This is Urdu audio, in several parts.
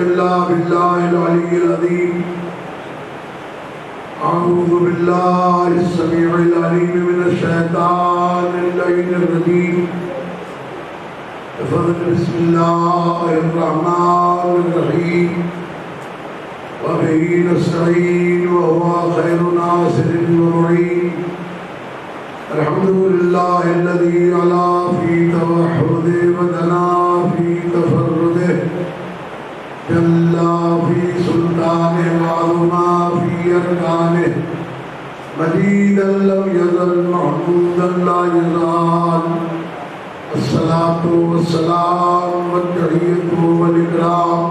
إلا بالله العلي العظيم. أعوذ بالله السميع العليم من الشيطان اللعين الرجيم. بفضل بسم الله الرحمن الرحيم. وبه نستعين وهو خير ناصر ومعين. الحمد لله الذي علا في توحده ودنا في تفرده، جل في سلطانه وعظما في أركانه، مجيدا لم يزل محمودا لا يزال. الصلاة والسلام والتحية والإكرام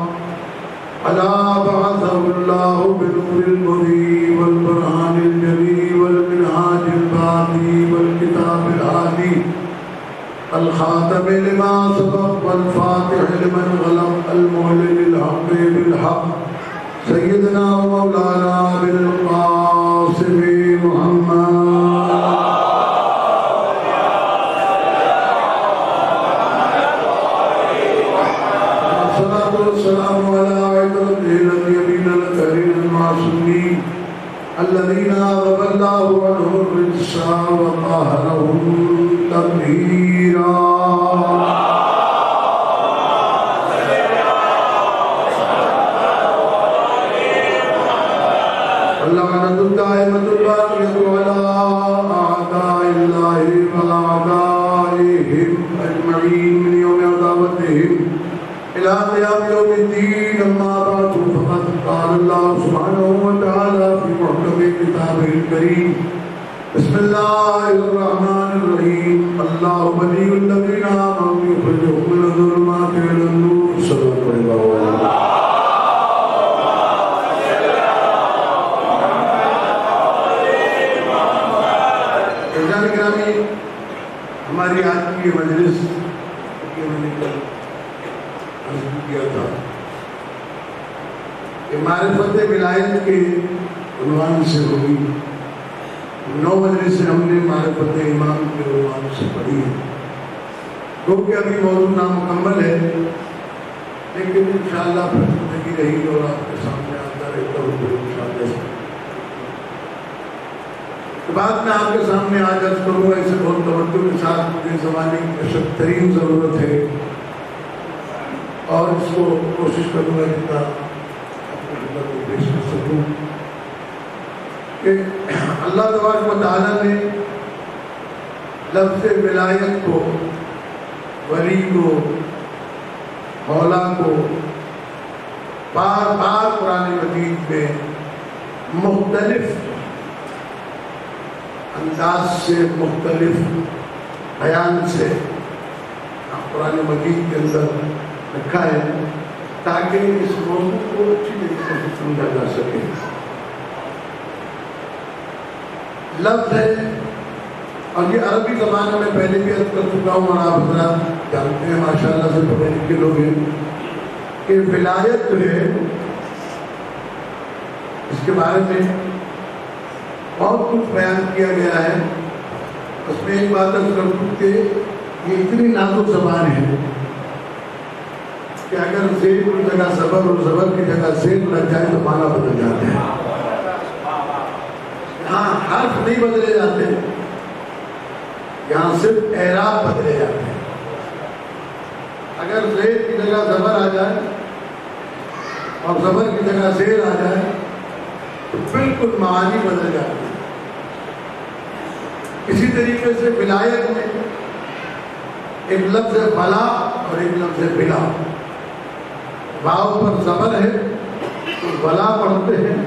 على بعثه الله بالنور المبين والبرهان الجلي والمنهاج الباقي والكتاب الهادي، الخاتم لما سبق والفاتح لمن غلق، المعلن الحق بالحق، سيدنا ومولانا بالقاسم محمد. الصلاة والسلام على عترته النبيين الكريم المعصومين الذين أذهب الله عنهم الرجس وطهرهم تطهيرا. اللعنة الدائمة الباقية على أعداء الله وأعدائهم أجمعين من يوم عداوتهم إلى قيام يوم الدين. أما بعد، فقد قال الله سبحانه وتعالى في محكم كتابه الكريم: بسم الله الرحمن الرحيم. الله ولي الذين آمنوا يخرجهم من الظلمات إلى النور. صدق الله العظيم. ہماری آج کی مجلس میں نے کل عرض کیا تھا کہ معرفت ولایت کے عنوان سے ہوگی. 9 مجلسیں ہم نے معرفت امام کے عنوان سے پڑھی ہے، کیونکہ ابھی موضوع نامکمل ہے، لیکن انشاءاللہ پھر زندگی رہی اور آپ کے سامنے آتا رہتا ہوں انشاءاللہ. بعد میں آپ کے سامنے آج عرض کروں گا، اسے بہت توجہ کے ساتھ، مجھے زمانے کی اشد ترین ضرورت ہے اور اس کو کوشش کروں گا جتنا اپنے کو پیش کر سکوں کہ اللہ تبارک و تعالیٰ نے لفظ ولایت کو، ولی کو، مولا کو بار بار قرآن مجید میں مختلف انداز سے، مختلف بیان سے قرآن مجید کے اندر رکھا ہے تاکہ اس موضوع کو اچھی طریقے سے سمجھا جا سکے. لفظ ہے اور یہ عربی زبان میں پہلے بھی عرض کر چکا ہوں اور آپ حضرات جانتے ہیں ماشاءاللہ سے پڑھے لکھے لوگ ہیں کہ ولایت جو ہے اس کے بارے میں بہت کچھ بیان کیا گیا ہے. اس میں ایک بات عرض کر دوں کہ یہ اتنی نازک زبان ہے کہ اگر زیر کی جگہ زبر اور زبر کی جگہ زیر لگ جائے تو معنی بدل جاتے ہیں. یہاں حرف نہیں بدلے جاتے، یہاں صرف اعراب بدلے جاتے ہیں. اگر زیر کی جگہ زبر آ جائے اور زبر کی جگہ زیر آ جائے تو بالکل معانی بدل جاتی ہے. اسی طریقے سے ولایت میں ایک لفظ ہے بلا اور ایک لفظ ہے بلا. واو پر زبر ہے تو بلا پڑھتے ہیں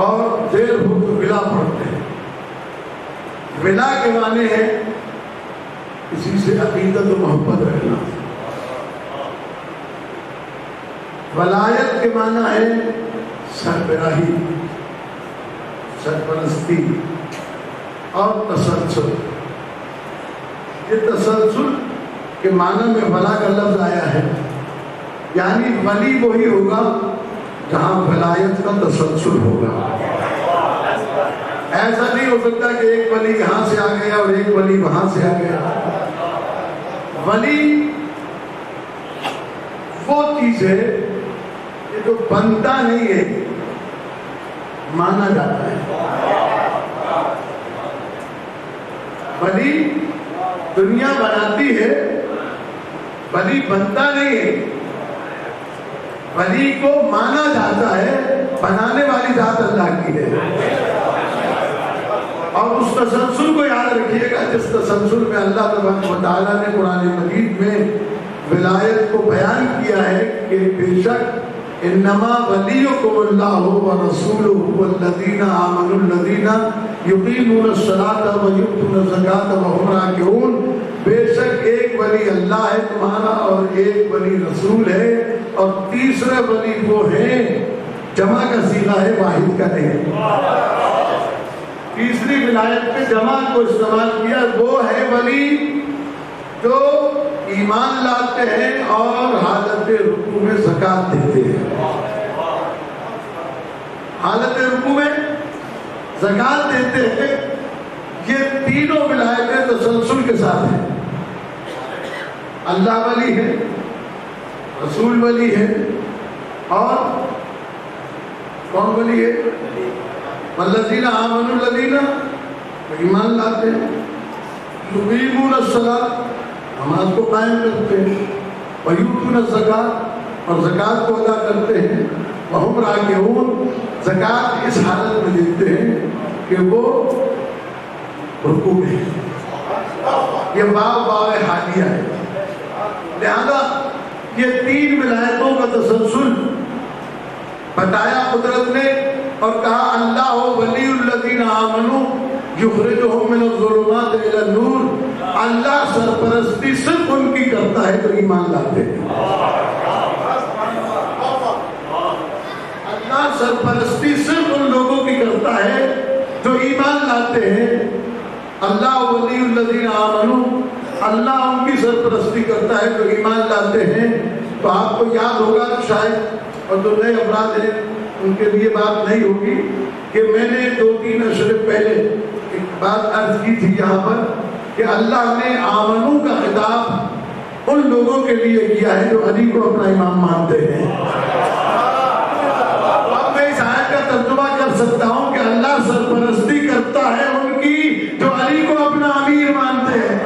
اور زیر ہو تو بلا پڑھتے ہیں. بلا کے معنی ہے کسی سے عقیدت و محبت رکھنا. ولایت کے معنی ہے سربراہی، سرپرستی اور تسلسل. یہ تسلسل کے معنی میں ولا کا لفظ آیا ہے، یعنی ولی وہی ہوگا جہاں ولایت کا تسلسل ہوگا. ایسا نہیں ہو سکتا کہ ایک ولی یہاں سے آ گیا اور ایک ولی وہاں سے آ گیا. ولی وہ چیز ہے یہ جو بنتا نہیں ہے مانا جاتا ہے. ولی دنیا بناتی ہے، ولی بنتا نہیں ہے. ولی کو مانا جاتا ہے، بنانے والی ذات اللہ کی ہے. اور اس تسلسل کو یاد رکھیے گا جس تسلسل میں اللہ تبارک و تعالیٰ نے قرآن مجید میں ولایت کو بیان کیا ہے کہ بے شک انما ولیکم اللہ ورسولہ والذین آمنوا الذین یقیمون الصلاۃ ویؤتون الزکاۃ وہم راکعون. بے شک ایک ولی اللہ ہے تمہارا اور ایک ولی رسول ہے، اور تیسرے ولی وہ ہیں، جمع کا صیغہ ہے واحد کا نہیں. تیسری ولایت پہ جمع کو استعمال کیا. وہ ہے ولی جو ایمان لاتے ہیں اور حالت رکوع میں زکات دیتے ہیں. حالت رکوع میں زکات دیتے ہیں. یہ تینوں ولایتیں تسلسل کے ساتھ ہیں. اللہ ولی ہے، رسول ولی ہے، اور کون ولی ہے؟ والذین آمنوا الذین ایمان لاتے ہیں، یقیمون الصلاۃ نماز کو قائم کرتے ہیں، ویؤتون الزکاۃ اور زکات کو ادا کرتے ہیں، وہم راکعون زکات اس حالت میں دیتے ہیں کہ وہ رکوع میں ہیں. یہ باب حالیہ ہے. لہذا یہ تین ولایتوں کا تسلسل بتایا قدرت نے اور کہا اللہ ولی الذین آمنوا یخرجہم من الظلمات الی النور. اللہ سرپرستی صرف ان کی کرتا ہے جو ایمان لاتے ہیں. اللہ سرپرستی صرف ان لوگوں کی کرتا ہے جو ایمان لاتے ہیں. اللہ ولی الذین آمنوا، اللہ ان کی سرپرستی کرتا ہے جو ایمان لاتے ہیں. تو آپ کو یاد ہوگا شاید، اور جو نئے افراد ہیں ان کے لیے بات نہیں ہوگی، کہ میں نے 2-3 اشرف پہلے ایک بات عرض کی تھی یہاں پر کہ اللہ نے آمنو کا خطاب ان لوگوں کے لیے کیا ہے جو علی کو اپنا امام مانتے ہیں. اب میں اس آیت کا ترجمہ کر سکتا ہوں کہ اللہ سرپرستی کرتا ہے ان کی جو علی کو اپنا امیر مانتے ہیں.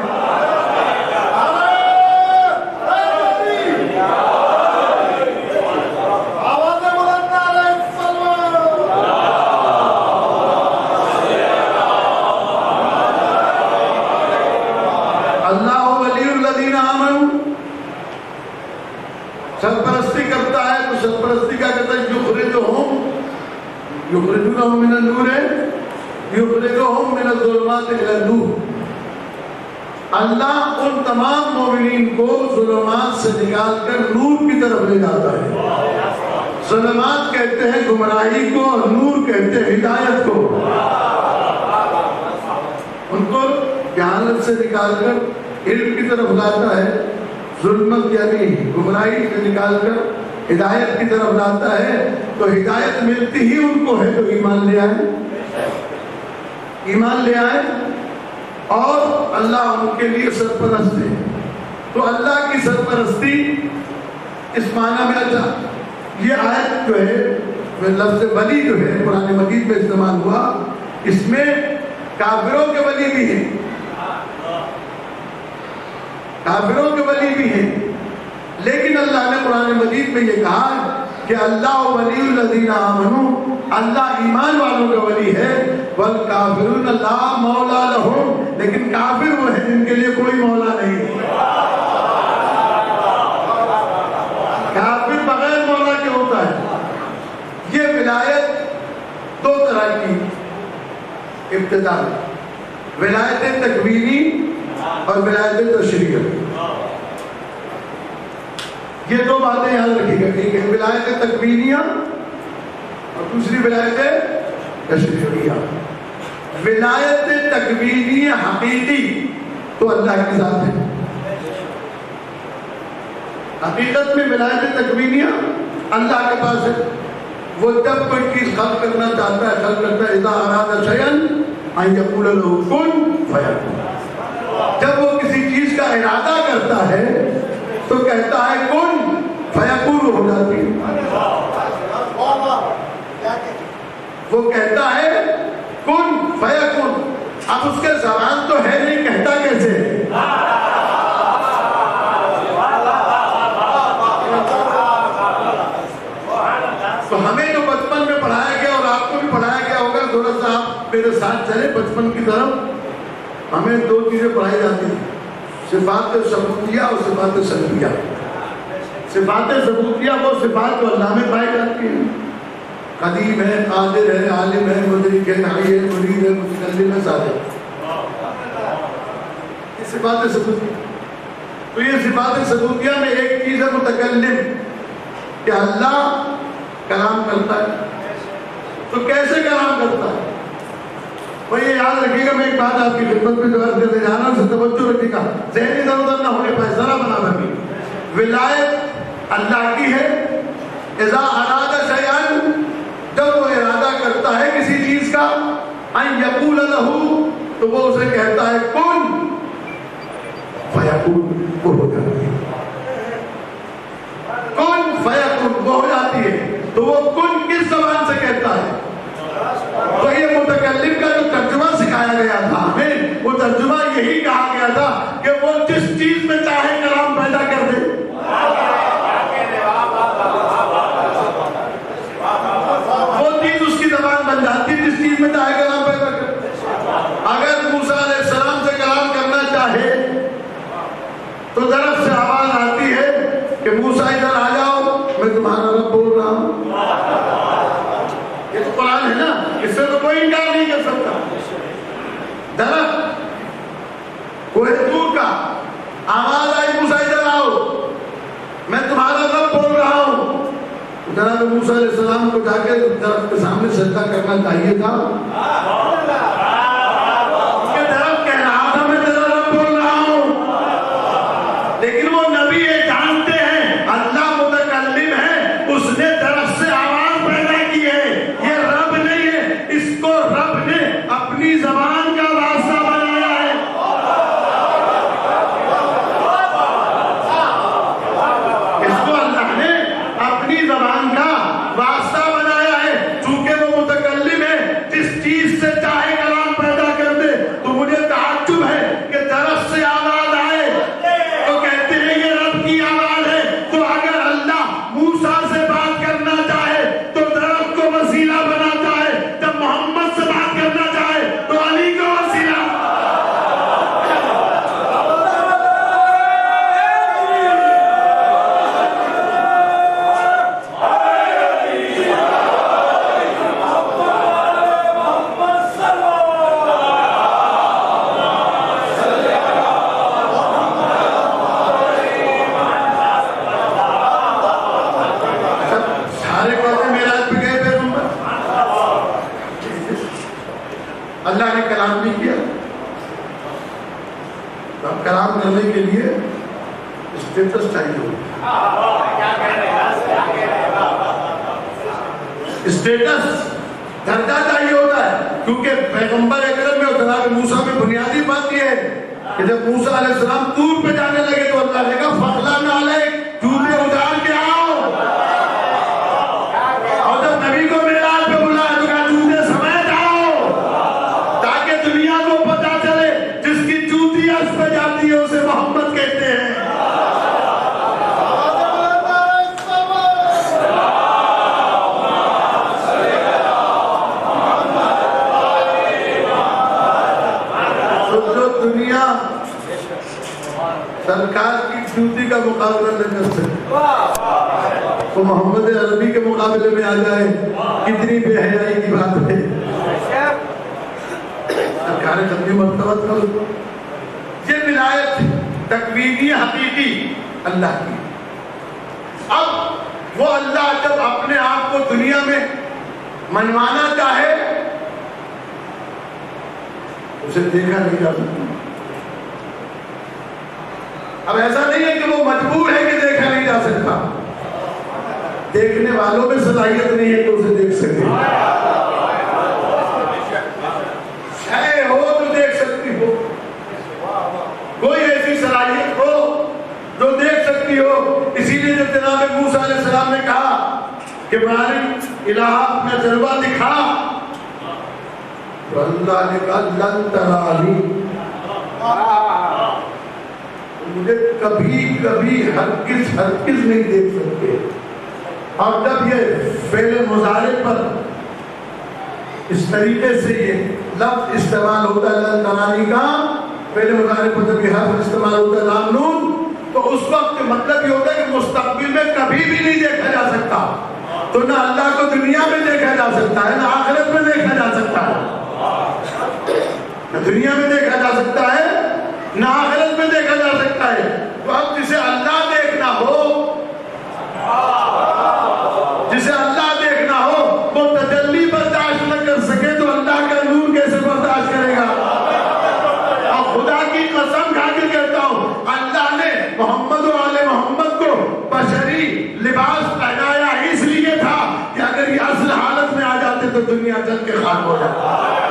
سرپرستی کرتا ہے تو سرپرستی کا کہتا ہے یخرجونہم من النور یخرجہم من الظلمات الی النور. اللہ ان تمام مومنین کو ظلمات سے نکال کر نور کی طرف لے جاتا ہے. ظلمات کہتے ہیں گمراہی کو اور نور کہتے ہیں ہدایت کو. ان کو جہالت سے نکال کر علم کی طرف لاتا ہے، ظلمت یعنی گمراہی سے نکال کر ہدایت کی طرف لاتا ہے. تو ہدایت ملتی ہی ان کو ہے جو ایمان لے آئے. ایمان لے آئے اور اللہ ان کے لیے سرپرست ہے. تو اللہ کی سرپرستی اس معنی میں اچھا یہ آیت جو ہے لفظ ولی جو ہے قرآن مجید میں استعمال ہوا، اس میں کافروں کے ولی بھی ہیں، کافروں کے ولی بھی ہیں. لیکن اللہ نے قرآن مجید میں یہ کہا کہ اللہ ولی الذین آمنوا، اللہ ایمان والوں کا ولی ہے، والکافرون لا مولا لہم، لیکن کافر وہ ہیں جن کے لیے کوئی مولا نہیں. کافر بغیر مولا کے ہوتا ہے. یہ ولایت دو طرح کی ابتدا ہے، ولایت تکوینی اور ولایت تشریعی. یہ دو باتیں یاد رکھیے گا، ایک ہے ولایت تکوینیہ اور دوسری ولایت تشریعیہ. ولایت تکوینی حقیقی تو اللہ کی ذات ہے. حقیقت میں ولایت تکوینیہ اللہ کے پاس ہے. وہ جب کوئی چیز خلق کرنا چاہتا ہے خلق کرتا ہے، اذا اراد شیئا ان یقول له کن فیکون. جب وہ کسی چیز کا ارادہ کرتا ہے تو کہتا ہے کن فیکون ہو جاتی ہے. وہ کہتا ہے کن فیکن. اب اس کے زبان تو ہے نہیں, کہتا کیسے؟ تو ہمیں جو بچپن میں پڑھایا گیا اور آپ کو بھی پڑھایا گیا ہوگا, تھوڑا سا آپ میرے ساتھ چلے بچپن کی طرف. ہمیں دو چیزیں پڑھائی جاتی ہیں, صفات ثبوتیہ اور صفات سلبیہ. صفات ثبوتیہ وہ صفات جو اللہ میں پائی جاتی ہیں, قدیم ہے, قادر ہے, عالم ہے, مدرک ہے, حی ہے, مرید ہے, متکلم ہے, صادق. یہ صفات ثبوتیہ. تو یہ صفات ثبوتیہ میں ایک چیز ہے متکلم, کہ اللہ کلام کرتا ہے. تو کیسے کلام کرتا ہے؟ وہ یہ یاد رکھیے گا, میں ایک بات آپ کی خدمت میں جو عرض کرنے جا رہا ہوں, سے توجہ رکھیے گا, ذہن ادھر ادھر نہ ہونے پائے, ذرا بنا رکھیے. ولایت اللہ کی ہے. اذا اراد شیئا, جب وہ ارادہ کرتا ہے کسی چیز کا, ان یقول له, تو وہ اسے کہتا ہے کن فیکون, وہ ہو جاتی ہے. کن فیکون, وہ ہو جاتی ہے. تو وہ کن کس زبان سے کہتا ہے؟ تو یہ متکلم کا جو ترجمہ سکھایا گیا تھا ہمیں, وہ ترجمہ یہی کہا گیا تھا کہ وہ جس چیز میں چاہے کلام پیدا کر دے. وہ چیز اس کی زبان بن جاتی ہے جس چیز میں چاہے کلام پیدا کر دے. اگر موسیٰ علیہ السلام سے کلام کرنا چاہے تو طرف سے آواز آتی ہے کہ موسیٰ ادھر آ جاؤ, میں تمہارا رب بول رہا ہوں. یہ تو قرآن ہے نا, اس سے تو کوئی انکار نہیں کر سکتا. درخت کوہ طور کا آواز آئی, موسیٰ ادھر آؤ, میں تمہارا رب بول رہا ہوں. جناب موسیٰ علیہ السلام کو جا کے درخت کے سامنے سجدہ کرنا چاہیے تھا. کہ درخت کہہ رہا تھا میں تیرا رب بول رہا ہوں, لیکن وہ نبی یہ جانتے ہیں اللہ متکلم ہے, اس نے درخت سے آواز پیدا کی ہے, یہ رب نہیں ہے. اس کو رب نے اپنی زبان کا واسطہ بنایا ہے. اس کو اللہ نے اپنی زبان کا واسطہ بنایا ہے. چونکہ وہ متکلم ہے, جس چیز سے چاہے کلام پیدا کر دے. تو مجھے تعجب ہے کہ درخت سے آواز آئے تو کہتے ہیں یہ رب کی آواز ہے. تو اگر اللہ موسیٰ سے بات کرنا چاہے تو درخت کو وسیلہ بناتا ہے, جب محمد سے بات کرنا چاہے تو علی کو وسیلہ. سارے کہتے میراج پہ گئے پیغمبر, اللہ نے کلام بھی کیا. تو اب کلام کرنے کے لیے اسٹیٹس چاہیے ہوگا. اسٹیٹس درجہ چاہیے ہوتا ہے, کیونکہ پیغمبر اکرم میں اور جناب موسیٰ میں بنیادی بات یہ ہے کہ جب موسیٰ علیہ السلام طور پہ جانے لگے تو اللہ نے کہا فَخْلَعْنَ عَلَيْكَ, جوتے اتار کے آؤ. اور جب نبی کو معراج پہ بلایا تو کہا جوتے سمیت آؤ, تاکہ دنیا کو پتا چلے جس کی جوتی اس پہ جاتی ہے اسے محمد کہتے ہیں. جو دنیا سرکار کی جوتی کا مقابلہ نہ کر سکے تو محمد عربی کے مقابلے میں آ جائے, کتنی بے حیائی کی بات ہے. سرکار جتنی مرتبہ کرو, یہ ولایت تکوینی حقیقی اللہ کی. اب وہ اللہ جب اپنے آپ کو دنیا میں منوانا چاہے اسے دیکھا نہیں جا سکتا. اب ایسا نہیں ہے کہ وہ مجبور ہے کہ دیکھا نہیں جا سکتا, دیکھنے والوں میں صلاحیت نہیں ہے کہ اسے دیکھ سکے. شے ہو تو دیکھ سکتی ہو, کوئی ایسی صلاحیت ہو جو دیکھ سکتی ہو. اسی لیے جب جناب موسیٰ علیہ السلام نے کہا کہ باری الہ اپنا جلوہ دکھا, تو اللہ نے کہا لن ترانی، مجھے کبھی کبھی ہرگز ہرگز نہیں دیکھ سکتے. اور جب یہ فعل مضارع پر اس طریقے سے یہ لفظ استعمال ہوتا ہے لن ترانی کا، فعل مضارع پر جب یہ حرف استعمال ہوتا ہے لام نون، تو اس وقت مطلب یہ ہوتا ہے کہ مستقبل میں کبھی بھی نہیں دیکھا جا سکتا. تو نہ اللہ کو دنیا میں دیکھا جا سکتا ہے، نہ آخرت میں دیکھا جا سکتا ہے. نہ دنیا میں دیکھا جا سکتا ہے، نہ آخرت میں دیکھا جا سکتا ہے. تو اب جسے اللہ دیکھنا ہو، جسے اللہ دیکھنا ہو، وہ تجلی برداشت نہ کر سکے تو اللہ کا نور کیسے برداشت کرے گا؟ اور خدا کی قسم کھا کے کہتا ہوں، اللہ نے محمد و آل محمد کو بشری لباس پہنایا اس لیے تھا کہ اگر یہ اصل حالت میں آ جاتے تو دنیا جل کے خاک ہو جاتی.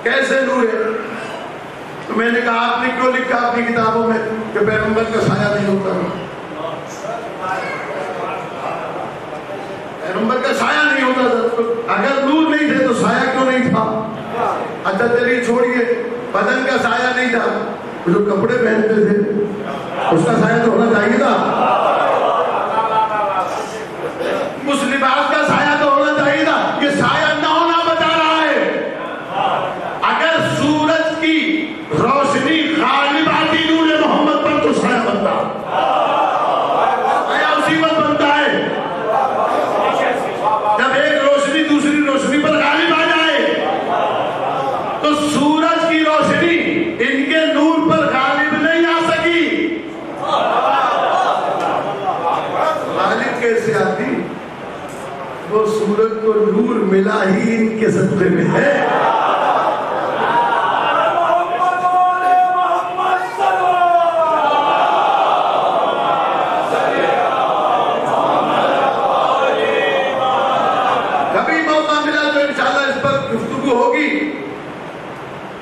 کیسے نور ہے؟ تو میں نے کہا آپ نے کیوں لکھا اپنی کتابوں میں کہ پیغمبر کا سایہ نہیں ہوتا؟ پیغمبر کا سایہ نہیں ہوتا تھا. اگر نور نہیں تھے تو سایہ کیوں نہیں تھا؟ اچھا چلیے چھوڑیے، بدن کا سایہ نہیں تھا، جو کپڑے پہنتے تھے اس کا سایہ تو ہونا چاہیے تھا. اس لباس کا سایہ تو ہونا چاہیے تھا. یہ سایہ نہ ہونا بتا رہا ہے. اگر سورج کی روشنی غالب آتی نور محمد پر تو سایہ بنتا، سایہ اسی پر بنتا ہے. جب ایک روشنی دوسری روشنی پر غالب آ جائے تو سورج کی روشنی ان کے نور پر غالب نہیں آ سکی. غالب کیسے آتی؟ وہ سورج کو نور ملا ہی ان کے صدقے میں ہے. کبھی موقع ملا تو انشاءاللہ اس پر گفتگو ہوگی،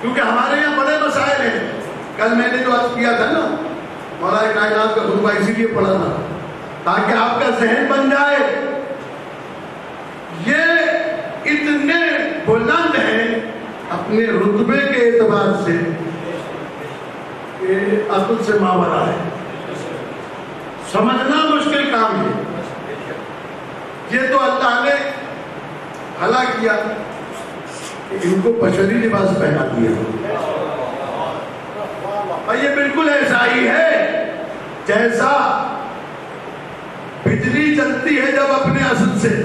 کیونکہ ہمارے یہاں بڑے مسائل ہیں. کل میں نے جو عرض کیا تھا نا، مولا کائنات کا خطبہ اسی لیے پڑھا تھا تاکہ آپ کا ذہن بن جائے. یہ اتنے بلند ہیں اپنے رتبے کے اعتبار سے کہ عقل سے ماورا ہے، سمجھنا مشکل کام ہے. یہ تو اللہ نے بھلا کیا کہ ان کو بشری لباس پہنا دیا. اور یہ بالکل ایسا ہی ہے جیسا بجلی چلتی ہے جب اپنے اصل سے،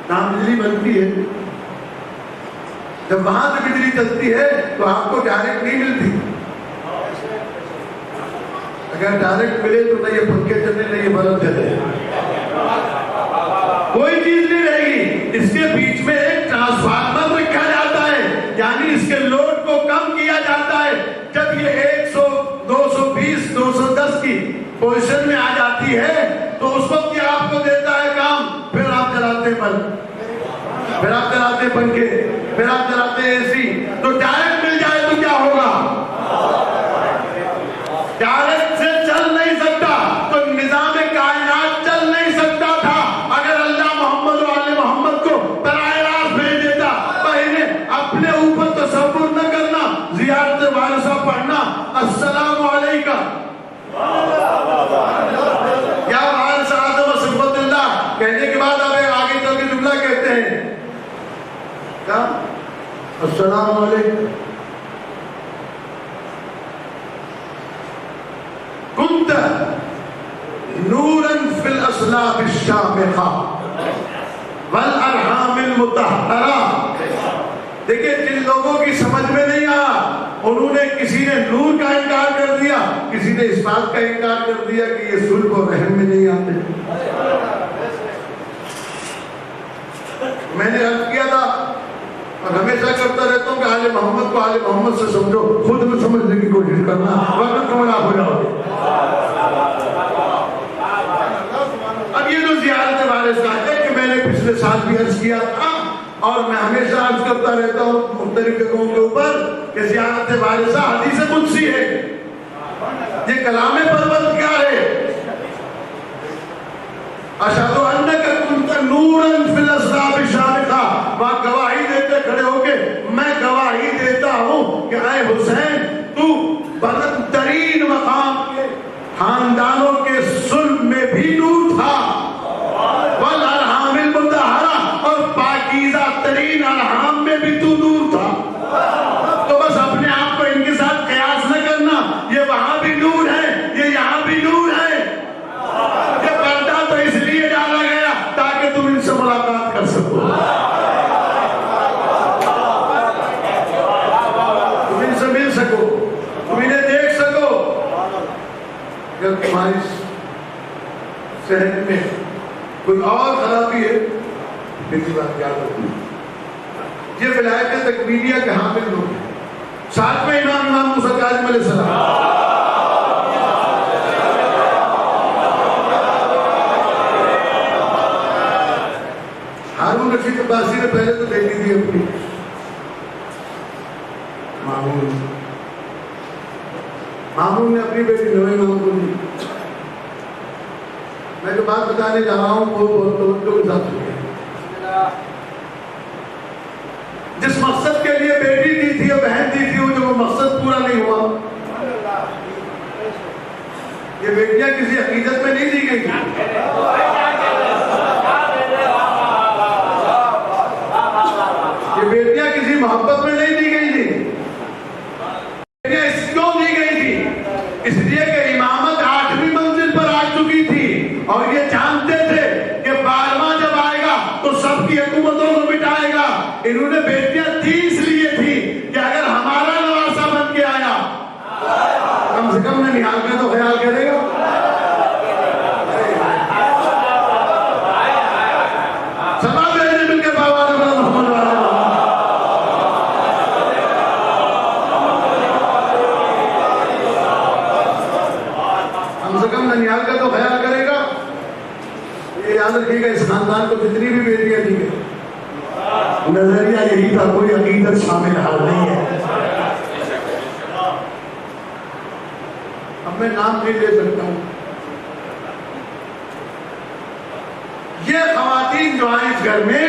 نام بجلی بنتی ہے جب وہاں سے بجلی چلتی ہے تو آپ کو ڈائریکٹ نہیں ملتی. اگر ڈائریکٹ ملے تو نہ یہ پنکھے چلے نہ یہ بلب چلے، کوئی چیز نہیں رہے گی. اس کے بیچ میں ایک ٹرانسفارمر رکھا جاتا ہے، یعنی اس کے لوڈ کو کم کیا جاتا ہے. جب یہ 100 220 210 کی پوزیشن میں آ جاتی ہے تو اس وقت یہ آپ کو دیتا ہے کام. پھر آپ چلاتے بلب، پھر آپ چلاتے پنکھے، پھر آپ چلاتے اے سی. تو ڈائریکٹ مل جائے تو کیا ہوگا؟ ڈائریکٹ سے چل نہیں سکتا تو نظام کائنات چل نہیں سکتا تھا اگر اللہ محمد و آل محمد کو براہ راست بھیج دیتا. پہلے اپنے اوپر تصور نہ کرنا، زیارت وارثہ پڑھنا، السلام علیکم یا وارث اعظم صفت اللہ کہنے کے بعد اب آگے چل کے جملہ کہتے ہیں کیا؟ السلام علیکم. کنت نورا فی الاسلاب الشامخہ والارحام المطہرہ. دیکھیں جن لوگوں کی سمجھ میں نہیں آیا انہوں نے، کسی نے نور کا انکار کر دیا، کسی نے اس بات کا انکار کر دیا کہ یہ صلب و رحم میں نہیں آتے. میں نے عرض کیا تھا اور ہمیشہ کرتا رہتا ہوں کہ آل محمد کو آل محمد سے سمجھو، خود میں سمجھنے کی کوشش کرنا وقت گمراہ ہو جاؤ گے. اب یہ جو زیارت وارث کا ہے کہ میں نے پچھلے ساتھ بھی عرض کیا تھا اور میں ہمیشہ عرض کرتا رہتا ہوں مختلف جگہوں کے اوپر کہ زیارت وارثہ حدیث قدسی ہے، یہ کلام پروردگار ہے۔ اشہد انک کنت نورا فی الاصحاب شامخہ، وہاں گواہی دیتے کھڑے ہو کے میں گواہی دیتا ہوں کہ اے حسین تو بلند ترین مقام کے خاندانوں کے صلب میں بھی نور تھا، والارحام المطہرہ اور پاکیزہ ترین ارحام میں بھی تو نور تھا۔ تو بس اپنے آپ کو ان کے ساتھ قیاس نہ کرنا، یہ وہاں بھی نور ہے، یہ یہاں بھی نور ہے۔ یہ پردہ تو اس لیے ڈالا گیا تاکہ تم ان سے ملاقات کر سکو، تم ان سے مل سکو، تم انہیں دیکھ سکو۔ اگر تمہاری صحت میں کوئی اور خرابی ہے میری بات یاد رکھنا، یہ ولایت تکمیلیہ کے حامل لوگ ہیں۔ ساتویں امام موسیٰ کاظم علیہ السلام، ہارون رشید عباسی نے پہلے تو دیکھی تھی اپنی مامون نے اپنی بیٹی نوے امام کو دی۔ میں جو بات بتانے جا رہا ہوں وہ بہت توجہ کے ساتھ سنیے۔ جس مقصد کے لیے بیٹی دی تھی اور بہن دی تھی، وہ جو وہ مقصد پورا نہیں ہوا۔ یہ بیٹیاں کسی حقیقت میں نہیں دی گئی تھی، یہ بیٹیاں کسی محبت میں نہیں دی گئی تھی۔ بیٹیاں اس کیوں دی گئی تھی؟ اس لیے کہ امامت 8ویں منزل پر آ چکی تھی اور یہ جانتے تھے کہ 12واں جب آئے گا تو سب کی حکومتوں کو مٹائے گا۔ انہوں نے بیٹیاں دی اس لیے تھی کہ اگر ہمارا نواسا بن کے آیا کم سے کم میں نہال کا تو خیال کرے گا۔ سبا بیٹے مل کے باوار محمد والے ننیال کا تو خیال کرے گا۔ یہ یاد رکھیے گا، اس خاندان کو جتنی بھی بیٹیاں دی گئی نظریہ یہی تھا، کوئی عقیدت شامل حال نہیں ہے۔ اب میں نام نہیں لے سکتا ہوں۔ یہ خواتین جو آئیں اس گھر میں،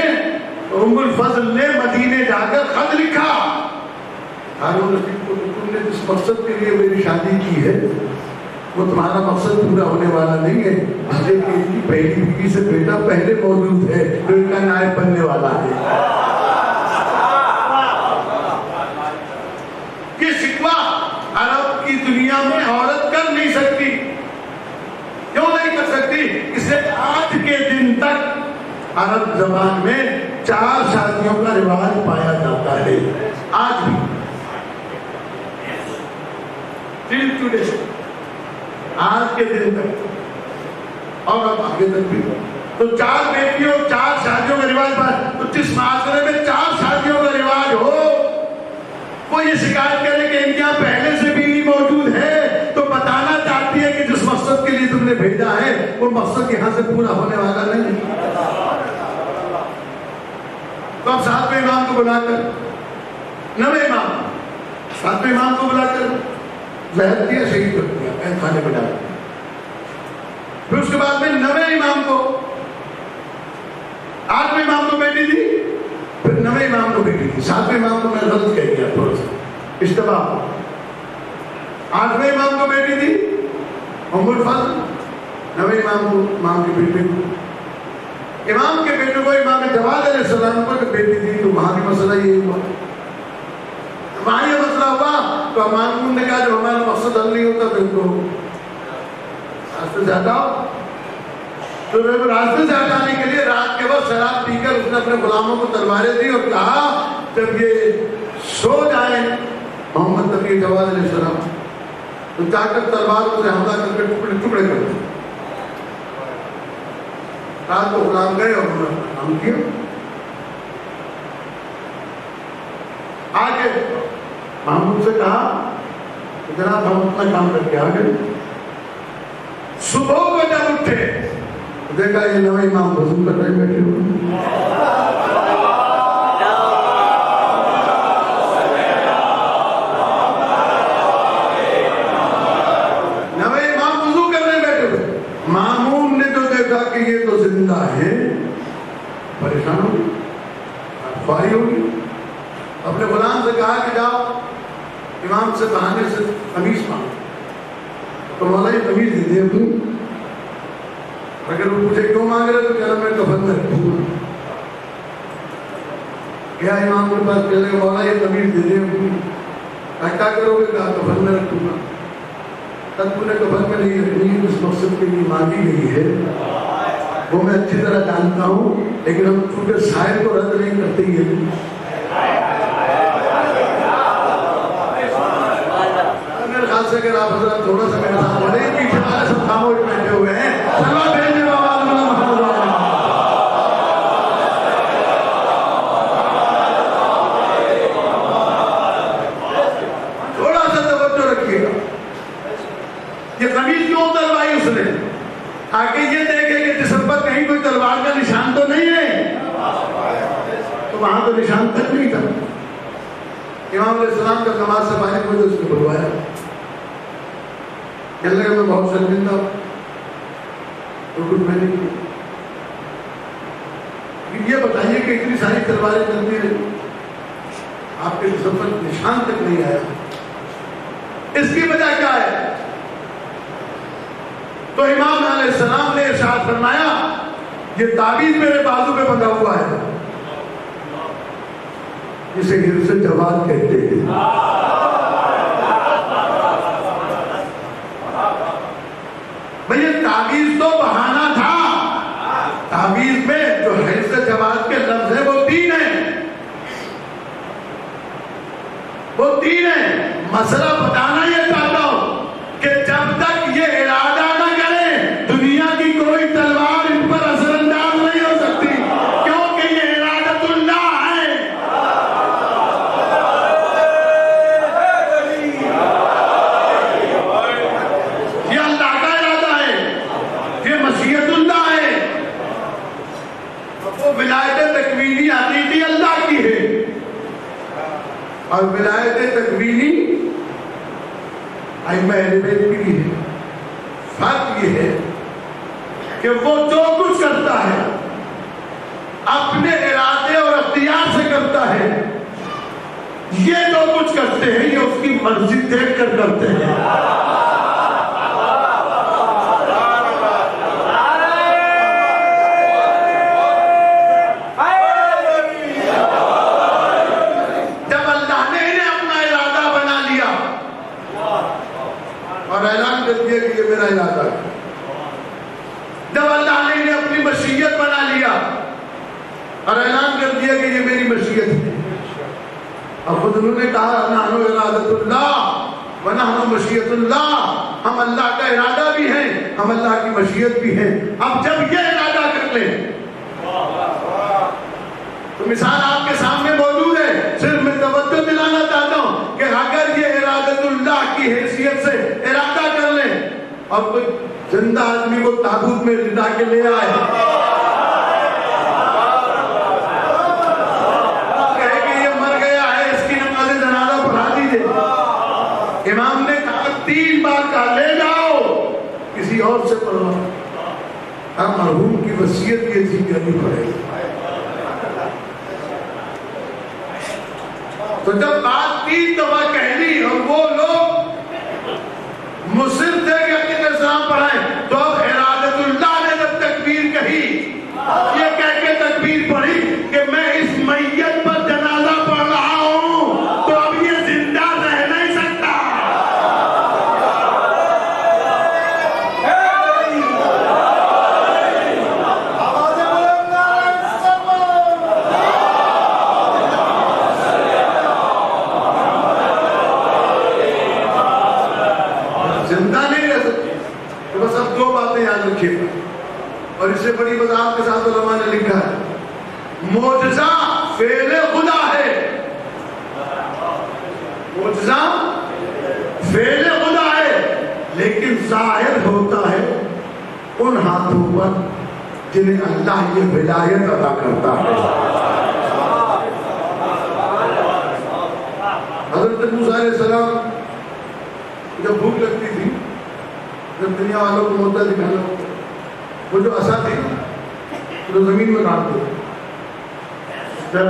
ام الفضل نے مدینے جا کر خط لکھا، ہارون رشید کو، تم نے جس مقصد کے لیے میری شادی کی ہے وہ تمہارا مقصد پورا ہونے والا نہیں ہے۔ حضرت کی پہلی بیوی سے بیٹا پہلے موجود ہے جو ان کا نائب بننے والا ہے۔ یہ شکوہ عرب کی دنیا میں عورت کر نہیں سکتی۔ کیوں نہیں کر سکتی؟ اسے آج کے دن تک عرب زبان میں 4 شادیوں کا رواج پایا جاتا ہے، آج بھی۔ آج کے دن تک اور اب آگے تک بھی تو 4 بیٹیوں 4 شادیوں کا رواج پایا۔ تو جس معاشرے میں 4 شادیوں کا رواج ہو، وہ یہ شکایت کرے کہ ان کے یہاں پہلے سے بھی موجود ہے، تو بتانا چاہتی ہے کہ جس مقصد کے لیے تم نے بھیجا ہے وہ مقصد یہاں سے پورا ہونے والا نہیں۔ تو اب 7ویں امام کو بلا کر 9ویں امام 7ویں امام کو بلا کر زہر کیا، شہید کر دیا، قید خانے میں ڈال دیا۔ پھر اس کے بعد میں 9ویں امام کو 8ویں امام کو بیٹی دی، پھر 9ویں امام کو بیٹی دی۔ 7ویں امام کو میں غلط کہہ دیا تھوڑا سا اشتباہ۔ 8ویں امام کو بیٹی دی ام الفضل، 9ویں امام کو امام کے بیٹے کو، امام کے بیٹے کو امام جواد علیہ السلام کو بیٹی دی۔ تو وہاں بھی مسئلہ یہ ہوا، وہاں یہ مسئلہ ہوا تو امام نے کہا جو ہمارا مقصد حل نہیں ہوتا تو ان کو راستے سے ہٹاؤ۔ تو راستے سے ہٹانے کے لیے رات کے وقت شراب پی کر اس نے اپنے غلاموں کو تلواریں دی اور کہا جب یہ سو جائیں محمد نبی جواد علیہ السلام تو جا کر تلواروں سے حملہ کر کے ٹکڑے ٹکڑے کر دیں۔ رات کو غلام گئے اور انہوں نے کام کیا۔ آگے محمود سے کہا جناب ہم اپنا کام کر کے آ گئے۔ صبح کو جب اٹھے دیکھا یہ نویں امام وضو کر رہے بیٹھے ہوئے. نویں امام وضو کر رہے بیٹھے ہوئے. مامون نے جو دیکھا کہ یہ تو زندہ ہے پریشان ہو گئی, فاری ہو گئی. اپنے غلام سے کہا کہ جاؤ امام سے بہانے سے قمیص مانگو. تو مولا یہ قمیص دے دے اپنی. اگر وہ پوچھے کیوں مانگ رہے تو کہہ رہا میں کفن میں رکھوں گا. کیا امام کے پاس کہہ رہے مولا یہ قمیص دے دے اپنی. کیا کرو گے؟ کہا کفن میں رکھوں گا. تب نے کفن میں نہیں رکھنی, اس مقصد کے لیے مانگی گئی ہے وہ میں اچھی طرح جانتا ہوں, لیکن ہم چونکہ شاعر کو رد نہیں کرتے ہی ہے. میرے خیال سے اگر آپ حضرات تھوڑا سا میرے ساتھ بڑے پیچھے والے سب خاموش بیٹھے ہوئے ہیں. سلام بھیجنے والا محمد تھوڑا سا توجہ رکھیے گا. یہ قمیص کیوں اتروائی اس نے؟ آگے یہ دیکھے کہ جسم پر کہیں کوئی تلوار کا نشان تو نہیں ہے. تو وہاں تو نشان تک نہیں تھا. امام علیہ السلام کا نماز سے باہر کوئی اس کو بلوایا. کہنے لگا میں بہت شرمندہ ہوں, تو کچھ میں نے یہ بتائیے کہ اتنی ساری تلواریں چلتی رہی, آپ کے جسم پر نشان تک نہیں آیا, اس کی وجہ کیا ہے؟ تو امام علیہ السلام نے ارشاد فرمایا یہ تعویذ میرے بازو پہ بندھا ہوا ہے جسے حرص جواد کہتے ہیں. بھئی یہ تعویذ تو بہانہ تھا. تعویذ میں جو حرص جواد کے لفظ ہیں وہ تین ہیں, وہ تین ہیں. مسئلہ بتانا یہ چاہتا ہوں کہ جب تک یہ ارادہ نہ کریں دنیا کی کوئی تلوار ان پر اثر انداز نہیں ہو سکتی, کیونکہ یہ ارادت اللہ ہے. یہ اللہ کا ارادہ ہے, یہ مشیت اللہ ہے. وہ ولایت تکوینی حقیقی اللہ کی ہے, اور ولایت تکوینی ائمہ اہل بیت کی بھی ہے. فرق یہ ہے کہ وہ جو کچھ کرتا ہے اپنے ارادے اور اختیار سے کرتا ہے. یہ جو کچھ کرتے ہیں یہ اس کی مرضی دیکھ کر کرتے ہیں. جب اللہ نے انہیں اپنا ارادہ بنا لیا اور اعلان کر دیا کہ یہ میرا ارادہ ہے, جب اللہ نے انہیں اپنی مشیت بنا لیا اور اعلان کر دیا کہ یہ میری مشیت ہے, اور خود انہوں نے کہا نحن ارادت اللہ ونحن مشیت اللہ, ہم اللہ کا ارادہ بھی ہیں ہم اللہ کی مشیت بھی ہیں. اب جب یہ ارادہ کر لیں تو مثال آپ کے سامنے موجود ہے, صرف میں توجہ دلانا چاہتا ہوں کہ اگر یہ ارادت اللہ کی حیثیت سے ارادہ کر لیں اور کوئی زندہ آدمی کو تابوت میں لٹا کے لے آئے کہے کہ یہ مر گیا ہے, اس کی نماز جنازہ پڑھا دیجئے, امام نے کہا 3 بار کہا لے جاؤ کسی اور سے پڑھو. ہر مرحوم کی وصیت یہ تھی کہ نہیں پڑھے. تو جب بات 3 دفعہ کہنی اور وہ لوگ مصر تھے کہ اپنے اسلام پڑھائیں, تو اب ارادت اللہ نے جب تکبیر کہی یہ کہہ کے تکبیر پڑھی کہ میں اس میت پر جنازہ پڑھ رہا ہوں, تو اب یہ زندہ رہ نہیں سکتا. زندہ نہیں رہ سکتی. تو بس اب 2 باتیں یاد رکھیے گا, اور اس سے بڑی وضاحت کے ساتھ علماء نے لکھا ہے معجزہ فعل خدا ہے. معجزہ فعل خدا ہے لیکن ظاہر ہوتا ہے ان ہاتھوں پر جنہیں اللہ یہ ولایت عطا کرتا ہے۔ حضرت موسیٰ علیہ السلام جب بھوک لگتی تھی، جب دنیا والوں کو موتا دکھانا ہوتا، وہ جو عصا تھی جو زمین میں کاٹتے جب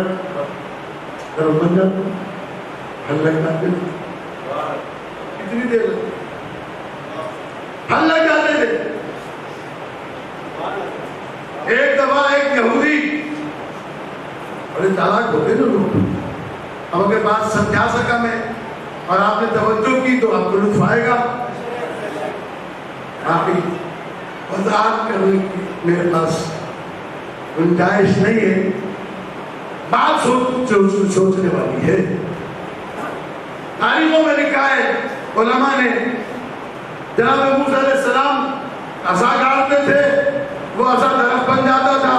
بن جاتا پھل لگ جاتے تھے، کتنی دیر لگتی پھل لگ جاتے تھے۔ ایک دفعہ ایک یہودی، بڑے چالاک ہوتے نا لوگ، اب اگر بات سمجھا سکا میں اور آپ نے توجہ کی تو آپ کو لطف آئے گا۔ کافی وضاحت کرنے کی میرے پاس گنجائش نہیں ہے، بات سوچنے والی ہے۔ تاریخوں میں لکھا ہے علماء نے، جناب موسیٰ علیہ السلام عصا گاڑتے تھے، وہ عصا درخت بن جاتا تھا،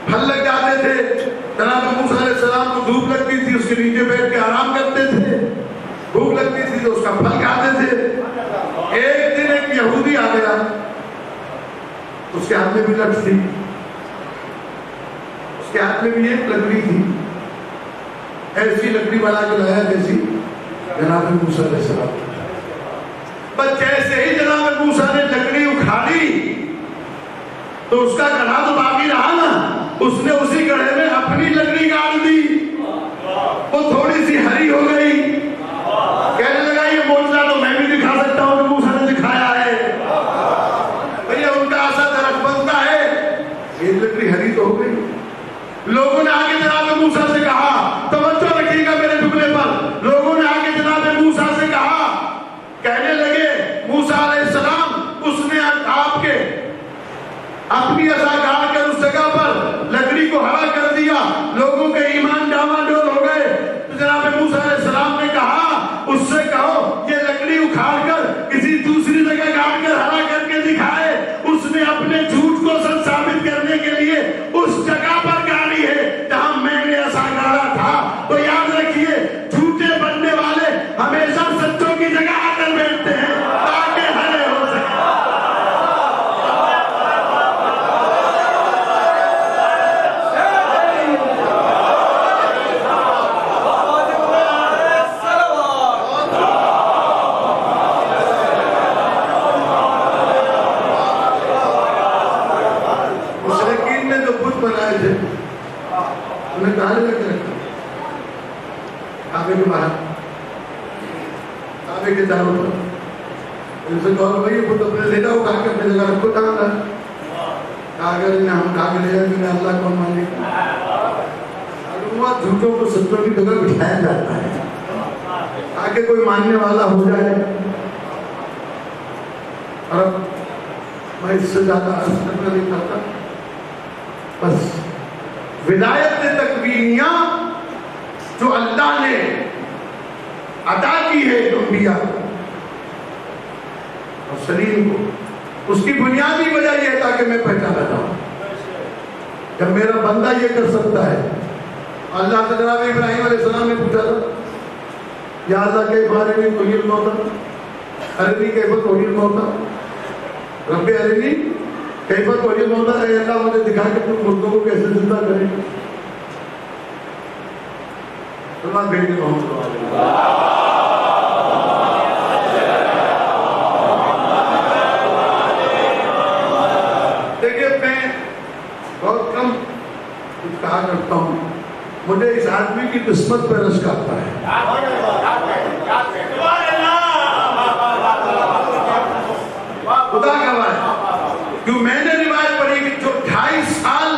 پھل لگ جاتے تھے۔ جناب موسیٰ علیہ السلام کو دھوپ لگتی تھی، اس کے نیچے بیٹھ کے آرام کرتے تھے، بھوک لگتی تھی تو اس کا پھل کھاتے تھے۔ ایک دن ایک یہودی آ گیا، اس کے ہاتھ میں بھی لٹ تھی، اس کے ہاتھ میں بھی ایک لکڑی تھی، ایسی لکڑی بنا کے لایا جیسی جناب موسیٰ علیہ السلام۔ بس جیسے ہی جناب موسیٰ نے لکڑی اکھاڑی تو اس کا گڑھا تو باقی رہا نا، اس نے اسی گڑھے میں اپنی لکڑی گاڑ دی، وہ تھوڑی سی ہری ہو گئی، کہنے لگا یہ معجزہ تو میں بھی دکھا سکتا ہوں کہ موسیٰ نے دکھایا ہے۔ بھیا ان کا عصا درخت بنتا ہے، یہ لکڑی ہری تو ہو گئی۔ لوگوں نے آگے جناب موسیٰ سے کہا، توجہ رکھیے گا میرے جملے پر، لوگوں نے آگے جناب موسیٰ سے کہا، کہنے لگے موسیٰ علیہ السلام اس نے آپ کے اپنی عصا گاڑ کر اس جگہ پر لکڑی کو ہرا کر دیا، لوگوں کے ایمان ڈاواڈول ہو گئے۔ تو جناب موسیٰ علیہ السلام نے کہا اس سے کہو یہ لکڑی اکھاڑ کر کسی دوسری جگہ گاڑ کر ہرا کر کے دکھائے۔ اس نے اپنے جھوٹ کو سچ ثابت کرنے کے لیے اس جگہ پر گاڑی ہے جہاں میں نے عصا گاڑا تھا۔ تو یاد رکھیے جھوٹے بننے والے ہمیشہ سچوں کی جگہ آ کر بیٹھتے ہیں تاکہ ہرے ہو سکے۔ بنائے تھے انہیں کہاں لے کے رکھا کعبے کے باہر، کعبے کے چاروں پر۔ ان سے کہا بھائی خود اپنے لے جاؤ، کہا کہ اپنے جگہ رکھو، کہاں ہے؟ کہا اگر انہیں ہم کہا کے لے جائیں گے اللہ کون مانے گا؟ معلومات جھوٹوں کو سچوں کی جگہ بٹھایا جاتا ہے تاکہ کوئی ماننے والا ہو جائے۔ اور اب میں اس سے زیادہ عرض کرنا نہیں چاہتا، بس ولایت تکوینیہ جو اللہ نے عطا کی ہے انبیاء اور سلیم کو، اس کی بنیادی وجہ یہ ہے تاکہ میں پہچانا جاؤں۔ جب میرا بندہ یہ کر سکتا ہے، اللہ سے جناب ابراہیم علیہ السلام نے پوچھا تھا یا اللہ کے بارے میں توحید موتا ارنی کیفیت توحید موتا رب ارنی کیفیت توحید موتا، اے اللہ مجھے دکھا کہ تم مردوں کو کیسے زندہ کرے۔ اللہ بھیجے محمد دیکھیے میں بہت کم کچھ کہا کرتا ہوں، مجھے اس آدمی کی قسمت پہ رشک آتا ہے۔ خدا گواہ ہے، کیوں میں نے روایت پڑھی کہ جو 2.5 سال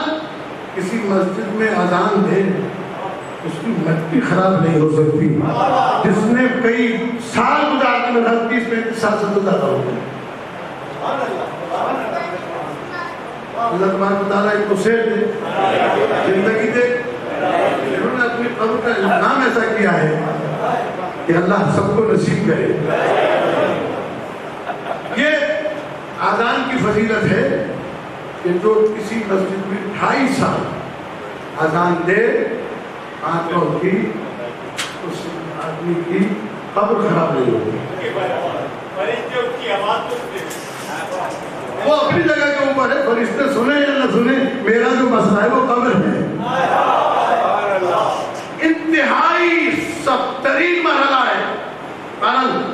کسی مسجد میں اذان دے اس کی مٹی خراب نہیں ہو سکتی، جس نے کئی سال گزارنے میں 30-35 سال سے تو زیادہ ہو گئے۔ اللہ تبارک و تعالیٰ ایک اسے دے زندگی دے، انہوں نے اپنی قبر کا انتظام ایسا کیا ہے کہ اللہ سب کو نصیب کرے۔ یہ آذان کی فضیلت ہے کہ جو کسی مسجد میں 2.5 سال آذان دے، آنکھوں کی اس آدمی کی قبر خراب نہیں ہوگی۔ وہ اپنی جگہ کے اوپر ہے، فرشتے سنے یا نہ سنے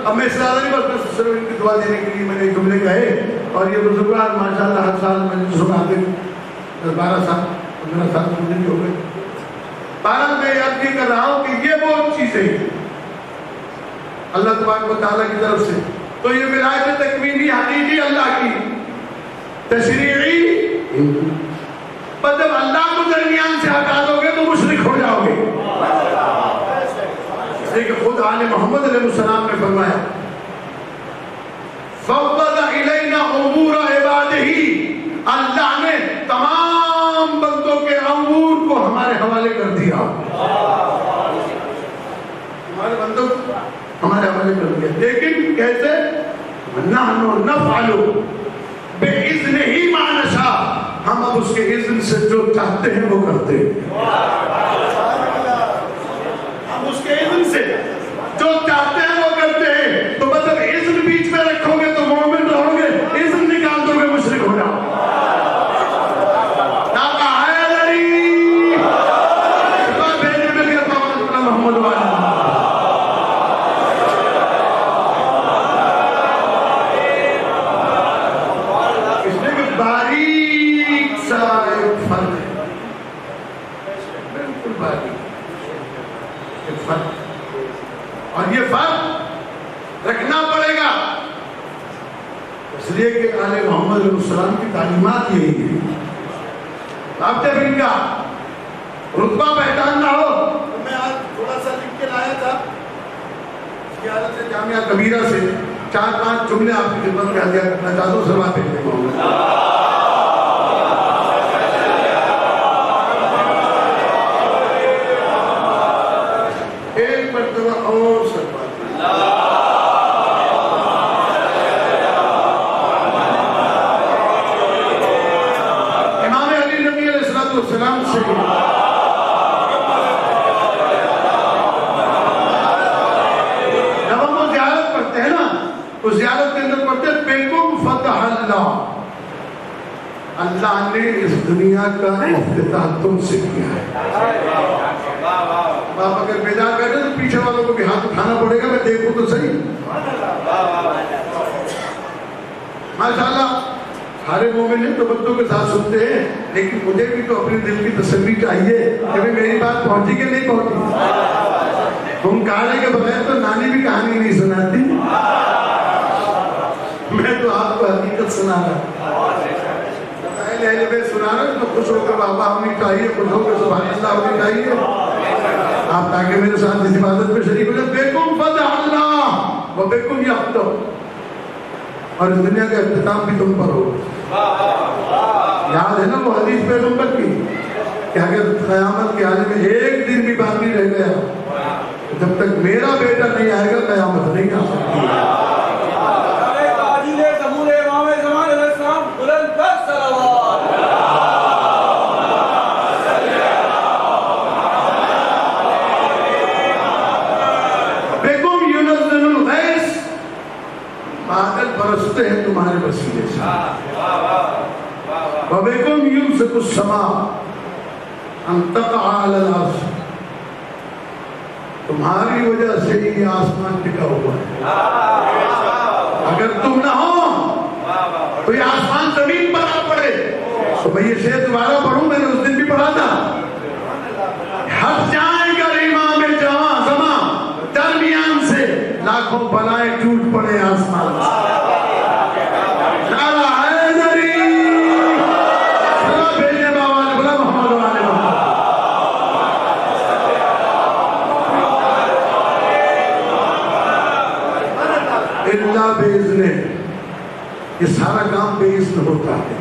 اب میں اس زیادہ نہیں بس صرف ان کی دعا دینے کے لیے میں نے جملے کہے. اور یہ بزرگان ماشاءاللہ ہر سال میں جو آتے 12 سال 15 سال مجھے بھی ہو گئے. بارہ میں یاد یہ کر رہا ہوں کہ یہ وہ چیزیں ہیں اللہ تبارک و تعالیٰ کی طرف سے. تو یہ ولایت تکوینی حقیقی اللہ کی تشریعی، پر جب اللہ کو درمیان سے ہٹا دو گے تو مشرک ہو جاؤ گے. اس لیے کہ خود آل محمد علیہ السلام نے فرمایا فَوَّضَ إِلَيْنَا أُمُورَ عِبَادِهِ، اللہ نے تمام بندوں کے امور کو ہمارے حوالے کر دیا. ہمارے بندوں کو ہمارے حوالے کر دیا. لیکن کیسے؟ نَحْنُ نَفْعَلُ بِإِذْنِهِ مَا نَشَاءُ، ہم اب اس کے اذن سے جو چاہتے ہیں وہ کرتے ہیں. ہم اس کے اذن سے جو چاہتے ہیں وہ کرتے ہیں. تو مطلب اذن بیچ میں رکھو گے تو مومن رہو گے، اذن نکال دو گے مشرک ہو جاؤ. محمد والا اور یہ فرق رکھنا پڑے گا، اس لیے کہ آل محمد علیہ السلام کی تعلیمات یہی ہے. آپ جب ان کا رتبہ پہچان نہ ہو تو میں آج تھوڑا سا لکھ کے لایا تھا زیارت جامعہ کبیرہ سے 4-5 جملے آپ کی خدمت میں حاضر کرنا چاہتا ہوں. سلوات پڑھتے ہیں. ایک مرتبہ اور سلوات امام علی نبی علیہ السلام سے جب ہم وہ زیارت پڑھتے ہیں نا تو زیارت کے اندر پڑھتے ہیں بیکم فتح اللہ، اللہ نے اس دنیا کا افتتاح تم سے کیا ہے. آپ اگر بیدار بیٹھے تو پیچھے والوں کو بھی ہاتھ اٹھانا پڑے گا، میں دیکھوں تو صحیح. ماشاءاللہ سارے مومن ہیں تو بندوں کے ساتھ سنتے ہیں، لیکن مجھے بھی تو اپنے دل کی تسلی چاہیے کہ میری بات پہنچی کہ نہیں پہنچی. تم کہانی کے بغیر تو نانی بھی کہانی نہیں سناتی، میں تو آپ کو حقیقت سنا رہا میں سنا رہا ہوں. تو خوش ہو کر بابا ہونی چاہیے، خوش ہو کر سبحان اللہ ہونی چاہیے آپ، تاکہ میرے ساتھ اس عبادت میں شریک ہو جائے. بیکم فتح اللہ و بیکم یفتح، اور اس دنیا کا اختتام بھی تم پر ہو. یاد ہے نا وہ حدیث پیغمبر کی کہ اگر قیامت کے عالم میں ایک دن بھی باقی رہ گیا جب تک میرا بیٹا نہیں آئے گا قیامت نہیں آ سکتی. بادل برستے ہیں تمہارے وسیلے سے. وَبِكُمْ يُمْسِكُ السَّمَاءَ أَن تَقَعَ عَلَى الْأَرْضِ، تمہاری وجہ سے یہ آسمان ٹکا ہوا ہے. اگر تم نہ ہو تو یہ آسمان زمین پر آ پڑے. تو میں یہ شعر دوبارہ پڑھوں، میں نے اس دن بھی پڑھا تھا. ہٹ جائے گا امام جواں زمان، درمیان سے لاکھوں بلائیں ٹوٹ پڑے آسمان سے. نعرہ حیدری، سلام بھیجنے باوال بلا محمد والے محمد. اللہ بِإِذْنِهِ، یہ سارا کام بے اذن ہوتا ہے،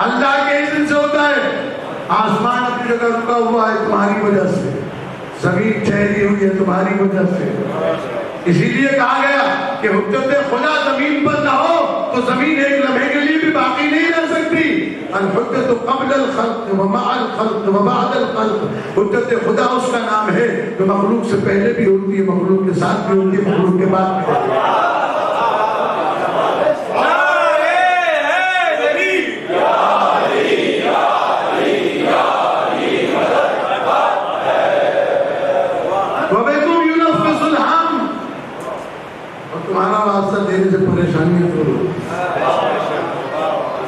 اللہ کے اذن سے ہوتا ہے. آسمان اپنی جگہ رکا ہوا ہے تمہاری وجہ سے، زمین ٹھہری ہوئی ہے تمہاری وجہ سے. اسی لیے کہا گیا کہ حجت خدا زمین پر نہ ہو تو زمین ایک لمحے کے لیے بھی باقی نہیں رہ سکتی. الحجت قبل الخلق ومع الخلق وبعد الخلق، حجت خدا اس کا نام ہے جو مخلوق سے پہلے بھی ہوتی ہے، مخلوق کے ساتھ بھی ہوتی ہے، مخلوق کے بعد بھی ہوتی ہے.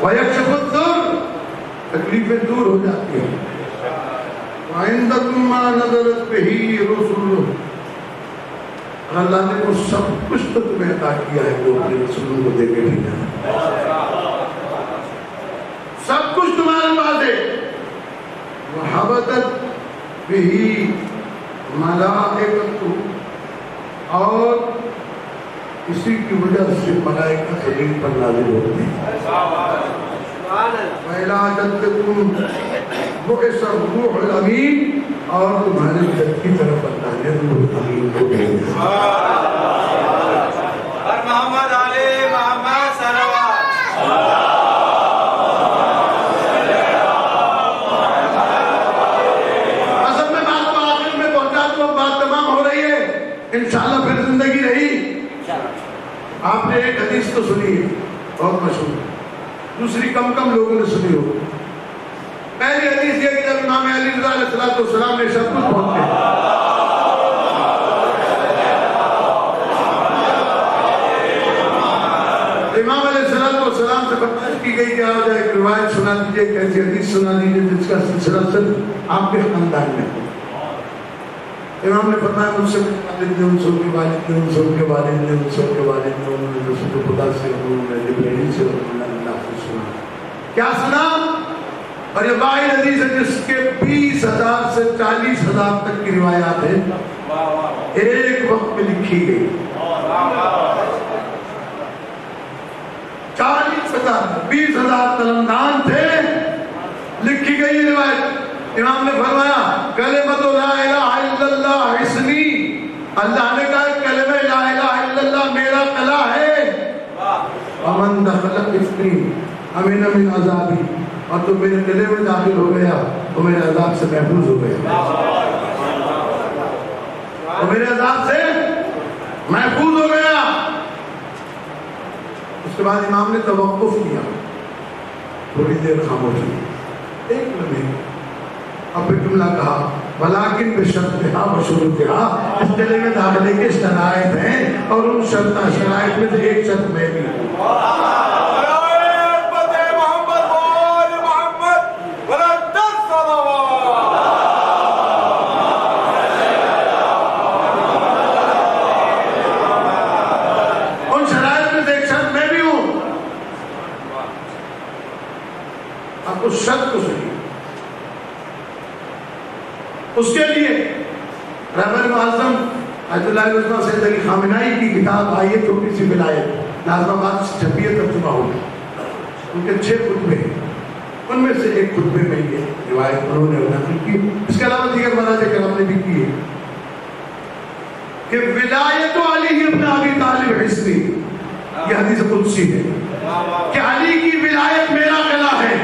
وَيَكْشِفُ الضُّرَّ، تکلیفیں دور ہو جاتی ہیں. وَعِنْدَكُمْ مَا نَزَلَتْ بِهِ رُسُلُهُ، اللہ نے وہ سب کچھ تو تمہیں عطا کیا ہے جو اپنے رسولوں کو دے کے بھیجا ہے. سب کچھ تمہارے پاس ہے. وَحَبَتَتْ بِهِ مَلَائِكَتُ، اور اسی کی وجہ سے ملائکہ زمین پر نازل ہوتی ہے. وَإِلَىٰ جَدِّكُمْ بُعِثَ الرُّوحُ الْأَمِينُ، اور تمہارے جد کی طرف اللہ نے روح امین کو بھیجا. اور محمد علی محمد صلوات. اصل میں بات کو آخر میں پہنچا تو اب بات تمام ہو رہی ہے. انشاءاللہ پھر زندگی رہی. آپ نے ایک حدیث تو سنی ہے بہت مشہور، دوسری کم لوگوں نے سنی ہو. پہلی حدیث یہ کہ جب امام علی رضا علیہ السلام نے شب کو پہنچے، امام علیہ السلام سے فرمائش کی گئی کہ آپ ایک روایت سنا دیجئے، ایک ایسی حدیث سنا دیجئے جس کا سلسلہ صرف آپ کے خاندان میں. امام نے فرمایا مجھ سے والد نے، ان سب کے والد نے، ان سب کے والد نے، ان سب کے والد نے، انہوں نے رسول خدا سے، انہوں نے جبرائیل سے، اللہ سے سنا. کیا سنا؟ اور یہ واحد حدیث ہے جس کے 20,000 سے 40,000 تک کی روایات ہیں، ایک وقت میں لکھی گئی. 40,000 20,000 قلمدان تھے، لکھی گئی یہ روایت. امام نے فرمایا کلمۃ لا الہ الا اللہ حصنی، اللہ نے کہا کلمہ لا الہ الا اللہ میرا قلعہ ہے. ومن دخل حصنی امن من عذابی، اور تو میرے قلعے میں داخل ہو گیا تو میرے عذاب سے محفوظ ہو گیا، تو میرے عذاب سے محفوظ ہو گیا. اس کے بعد امام نے توقف کیا، تھوڑی دیر خاموشی، ایک لمحے، اب پھر جملہ کہا ولیکن بشرطہا وشروطہا، اس قلعے میں داخلے کے شرائط ہیں اور ان شرائط میں سے ایک شرط میں بھی ہوں. ان شرائط میں سے ایک شرط میں بھی ہوں. اب اس شرط کو سنیے. اس کے لیے رہبر معظم آیت اللہ علیہ سید علی خامنائی کی کتاب آئی ہے چھوٹی سی ولایت، نازم آباد سے چھپی ہے، ترجمہ ہوگی. ان کے 6 خطبے ہیں، ان میں سے ایک خطبے میں یہ روایت انہوں نے نقل کی. اس کے علاوہ دیگر مراجع کرام نے بھی کی ہے کہ ولایت علی ابن ابی طالب حصنی، یہ حدیث قدسی ہے کہ علی کی ولایت میرا قلعہ ہے.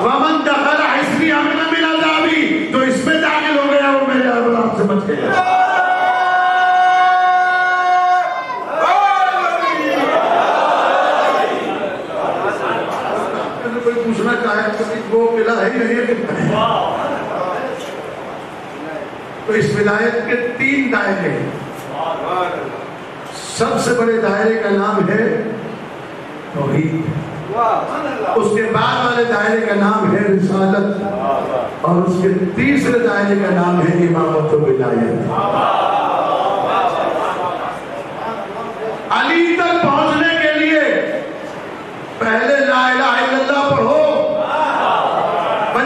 ومن دخل حصنی امن من عذابی، تو اس میں داخل ہو گیا وہ میرے عذاب سے بچ گیا. کوئی پوچھنا چاہے کہ وہ قلعہ ہے یا یہ کتنا ہے؟ تو اس ولایت کے 3 دائرے ہیں. سب سے بڑے دائرے کا نام ہے توحید، اس کے بعد والے دائرے کا نام ہے رسالت، اور اس کے تیسرے دائرے کا نام ہے امامت و ولایت. علی تک پہنچنے کے لیے پہلے لا الہ الا اللہ پڑھو.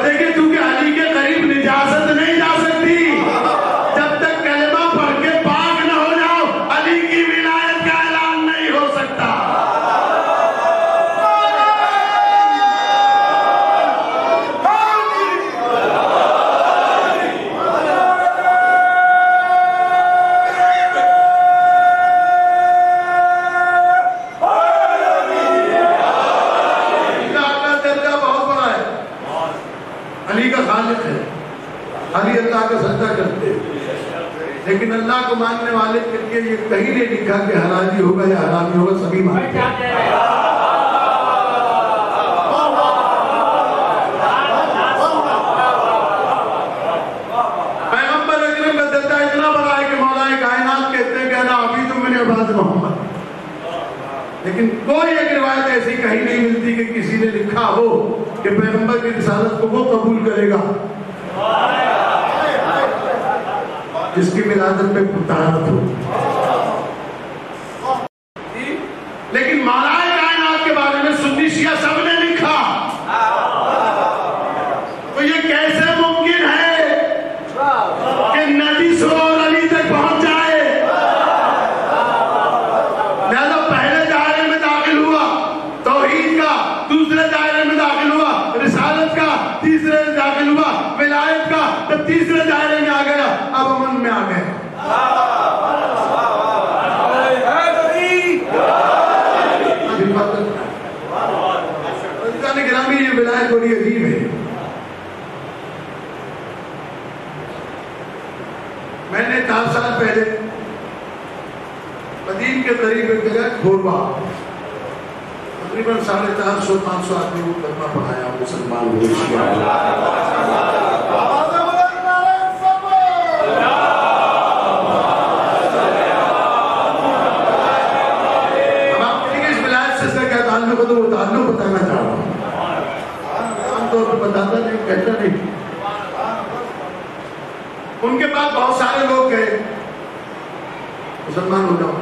دیکھیں کیونکہ علی کے قریب نجاست نہیں جا سکتی جب تک کلمہ پڑھ کے پاک نہ ہو جاؤ، علی کی ولایت کا اعلان نہیں ہو سکتا. علی اللہ کا سجدہ کرتے ہیں، لیکن اللہ کو ماننے والے کے لیے یہ کہیں نہیں لکھا کہ حلالی ہوگا یا حرامی ہوگا، سبھی مانتے ہیں. پیغمبر اکرم کا درجہ اتنا بڑا ہے کہ مولا کائنات کہتے ہیں کہ انا عبید من عباد محمد، لیکن کوئی ایک روایت ایسی کہیں نہیں ملتی کی رسالت کو وہ قبول کرے گا جس کی ولادت میں طہارت ہو. لیکن مالائے کائنات کے بارے میں سنی شیعہ سب نے لکھا. تو یہ کیسے ممکن ہے کہ نبی سور علی تک پہنچ جائے؟ لہذا پہلے دائرے میں داخل ہوا توحید کا، دوسرے دائرے میں داخل ہوا رسالت کا، تیسرے میں داخل ہوا ولایت کا، تو تیسرے دائرے میں آ گیا، اب امن میں آ گئے. گرامی یہ ولایت بڑی عجیب ہے. میں نے 4 سال پہلے مدین کے قریب ایک جگہ کھوربا، تقریباً 450-500 آدمی کو کلمہ پڑھایا، مسلمان ہوئے. تو وہ تعلق بتانا چاہ رہا ہوں. عام طور پر بتاتا نہیں، کہتا نہیں. ان کے پاس بہت سارے لوگ گئے، مسلمان ہو جاؤ،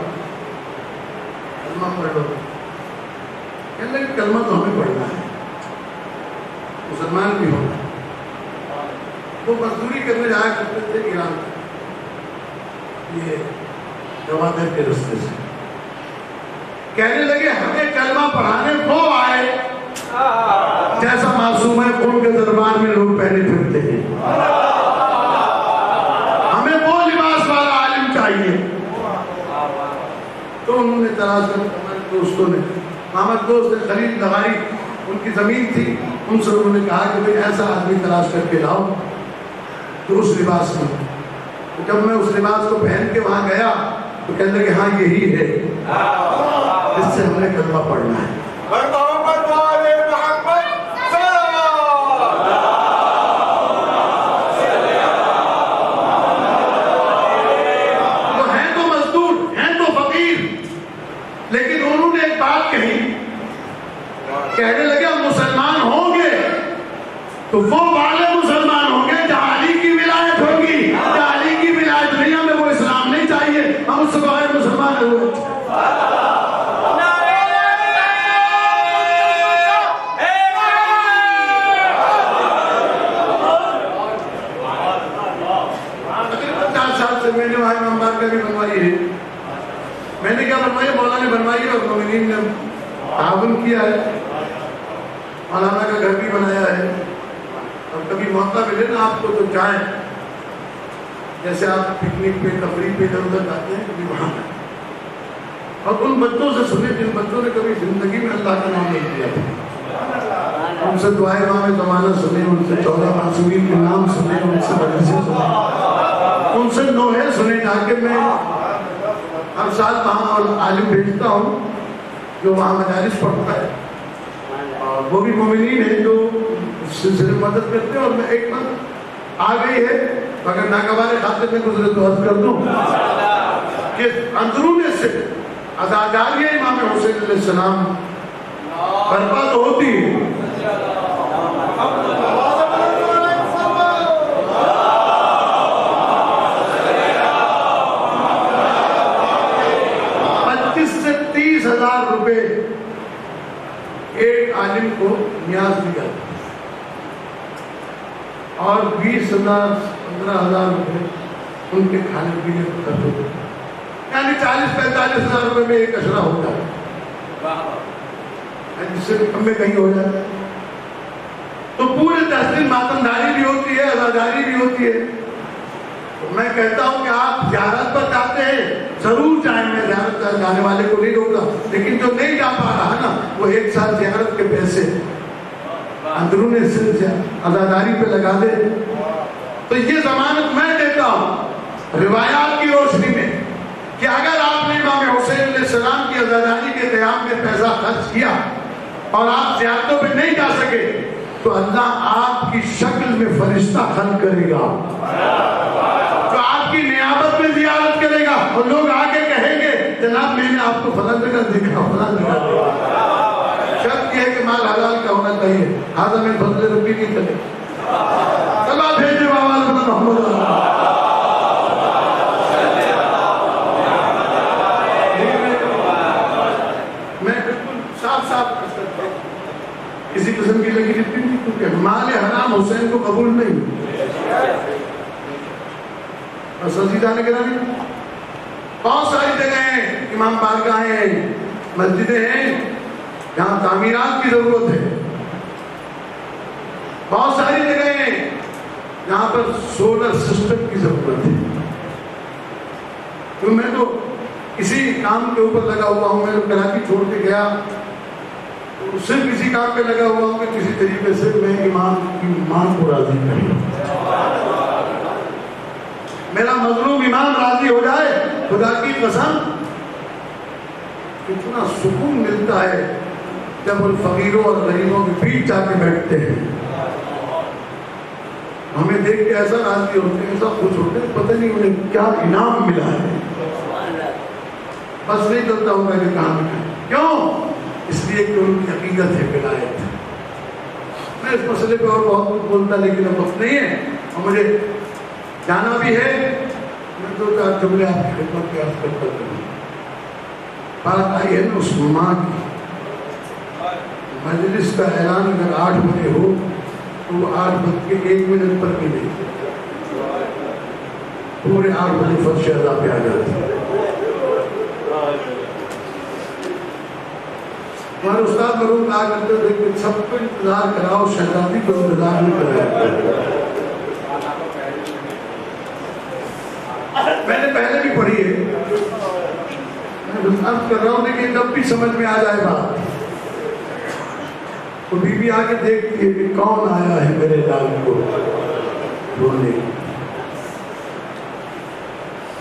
کلمہ پڑھ لو. کہنے لگے کلمہ تو ہمیں پڑھنا ہے، مسلمان بھی ہونا. وہ مزدوری کرنے جایا کرتے تھے ایران میں، یہ گوادر کے رستے سے. کہنے لگے ہمیں کلمہ پڑھانے وہ آئے جیسا معصوم ہے خون کے دربار میں لوگ پہنے پھرتے ہیں. ہمیں وہ لباس والا عالم چاہیے. تو انہوں نے تلاش کر ہمارے دوستوں نے، ہمارے دوست نے خرید لگائی، ان کی زمین تھی، ان سے انہوں نے کہا کہ بھئی ایسا آدمی تلاش کر کے لاؤ تو اس لباس میں. جب میں اس لباس کو پہن کے وہاں گیا تو کہنے لگے ہاں یہی ہے، اس سے ہم نے کلمہ پڑھنا ہے. وہ ہیں تو مزدور، ہیں تو فقیر، لیکن انہوں نے ایک بات کہی، کہنے لگے ہم مسلمان ہوں گے تو وہ والے مسلمان ہوں گے جہاں علی کی ولایت ہوگی. جہاں علی کی ولایت نہیں، ہمیں وہ اسلام نہیں چاہیے، ہم اس سے بغیر مسلمان ہوئے. میں نے وہاں امام بارکہ بھی بنوائی ہے. میں نے کیا بنوائی ہے؟ مولانا نے بنوائی ہے اور مومنین نے تعاون کیا ہے. مولانا کا گھر بھی بنایا ہے. اور کبھی موقع ملے نا آپ کو تو جائیں، جیسے آپ پکنک پہ تفریح پہ ادھر ادھر جاتے ہیں، کبھی وہاں جائیں اور ان بچوں سے سنیں جن بچوں نے کبھی زندگی میں اللہ کا نام نہیں لیا تھا. ان سے دعائے امام زمانہ سنیں، ان سے 14 معصومین کے نام سنیں، ان سے مدرسے سنیں، ان سے نوحے سنے. جا کے میں ہر سال وہاں عالم بھیجتا ہوں جو وہاں مجالس پڑھتا ہے، اور وہ بھی مومنین ہیں جو اس سلسلے میں مدد کرتے ہیں. اور میں ایک بات آ گئی ہے، اگر ناگوار خاطر میں گزرے تو عرض کر دوں کہ اندرون سے عزاداری امام حسین علیہ السلام برپا تو ہوتی ہے، روپے ایک عالم کو نیاز دیا اور 20,000 15,000 روپے ان کے کھانے پینے کو خرچ ہوتے، یعنی 40-45,000 روپے میں ایک اشرا ہوتا ہے، جس سے کم میں کہیں ہو جائے. تو پورے 10 دن ماتمداری بھی ہوتی ہے، عزاداری بھی ہوتی ہے. تو میں کہتا ہوں کہ آپ زیارت پر جاتے ہیں ضرور جائیں، میں زیارت جانے والے کو نہیں روکتا، لیکن جو نہیں جا پا رہا نا وہ ایک سال زیارت کے پیسے اندرون سے عزاداری پہ لگا دے. تو یہ ضمانت میں دیتا ہوں روایات کی روشنی میں کہ اگر آپ نے امام حسین علیہ السلام کی عزاداری کے قیام میں پیسہ خرچ کیا اور آپ زیارتوں پہ نہیں جا سکے تو اللہ آپ کی شکل میں فرشتہ خلق کرے گا جو آپ کی نیابت میں زیارت کرے گا، اور لوگ آگے کہیں گے جناب میں نے آپ کو فلاں جگہ دیکھا، فلاں جگہ دیکھا. شرط یہ ہے کہ مال حلال کا ہونا چاہیے. ہاں میں فضل ربی کی چلے اللہ بھیجے بابا محمد میں بالکل صاف صاف کر سکتا ہوں. کسی قسم کی لگی لپٹی نہیں, کیونکہ مال حرام حسین کو قبول نہیں. اور سلسی جانے کے نہیں, بہت ساری جگہیں ہیں, امام بارگاہیں ہیں, مسجدیں ہیں جہاں تعمیرات کی ضرورت ہے. بہت ساری جگہیں ہیں جہاں پر سولر سسٹم کی ضرورت ہے. تو میں تو اسی کام کے اوپر لگا ہوا ہوں. میں تو کراچی چھوڑ کے گیا صرف اسی کام پہ لگا ہوا ہوں کہ کسی طریقے سے میں امام کی ماں کو راضی کروں, میرا مظلوم امام راضی ہو جائے. خدا کی قسم اتنا سکون ملتا ہے جب ان فقیروں اور غریبوں کے بیچ جا کے بیٹھتے ہیں. ہمیں دیکھ کے ایسا راضی ہوتے ہیں, ایسا خوش ہوتے ہیں, پتہ نہیں انہیں کیا انعام ملا ہے. بس نہیں کرتا ہوں میں کہ کہاں ملا. کیوں؟ اس لیے کہ ان کی عقیدت ہے ولایت. میں اس مسئلے پہ اور بہت کچھ بولتا لیکن اب وقت نہیں ہے اور مجھے جانا بھی ہے. میں دو چار جملے آپ کی خدمت کے عرض کرتا ہوں. بات آئی ہے نا اس ماں کی. مجلس کا اعلان اگر 8 بجے ہو تو وہ 8:01 پر بھی نہیں, پورے 8 بجے فرش ادا پہ آ جاتی ہے. ہمارے استاد مرحوم کہا کرتے تھے کہ سب کو انتظار کراؤ, شہزادی کو انتظار نہیں کرایا. میں نے پہلے بھی پڑھی ہے, میں عرض کر رہا ہوں لیکن جب بھی سمجھ میں آ جائے بات تو بی بی آگے دیکھتی ہے کہ کون آیا ہے میرے لال کو رونے.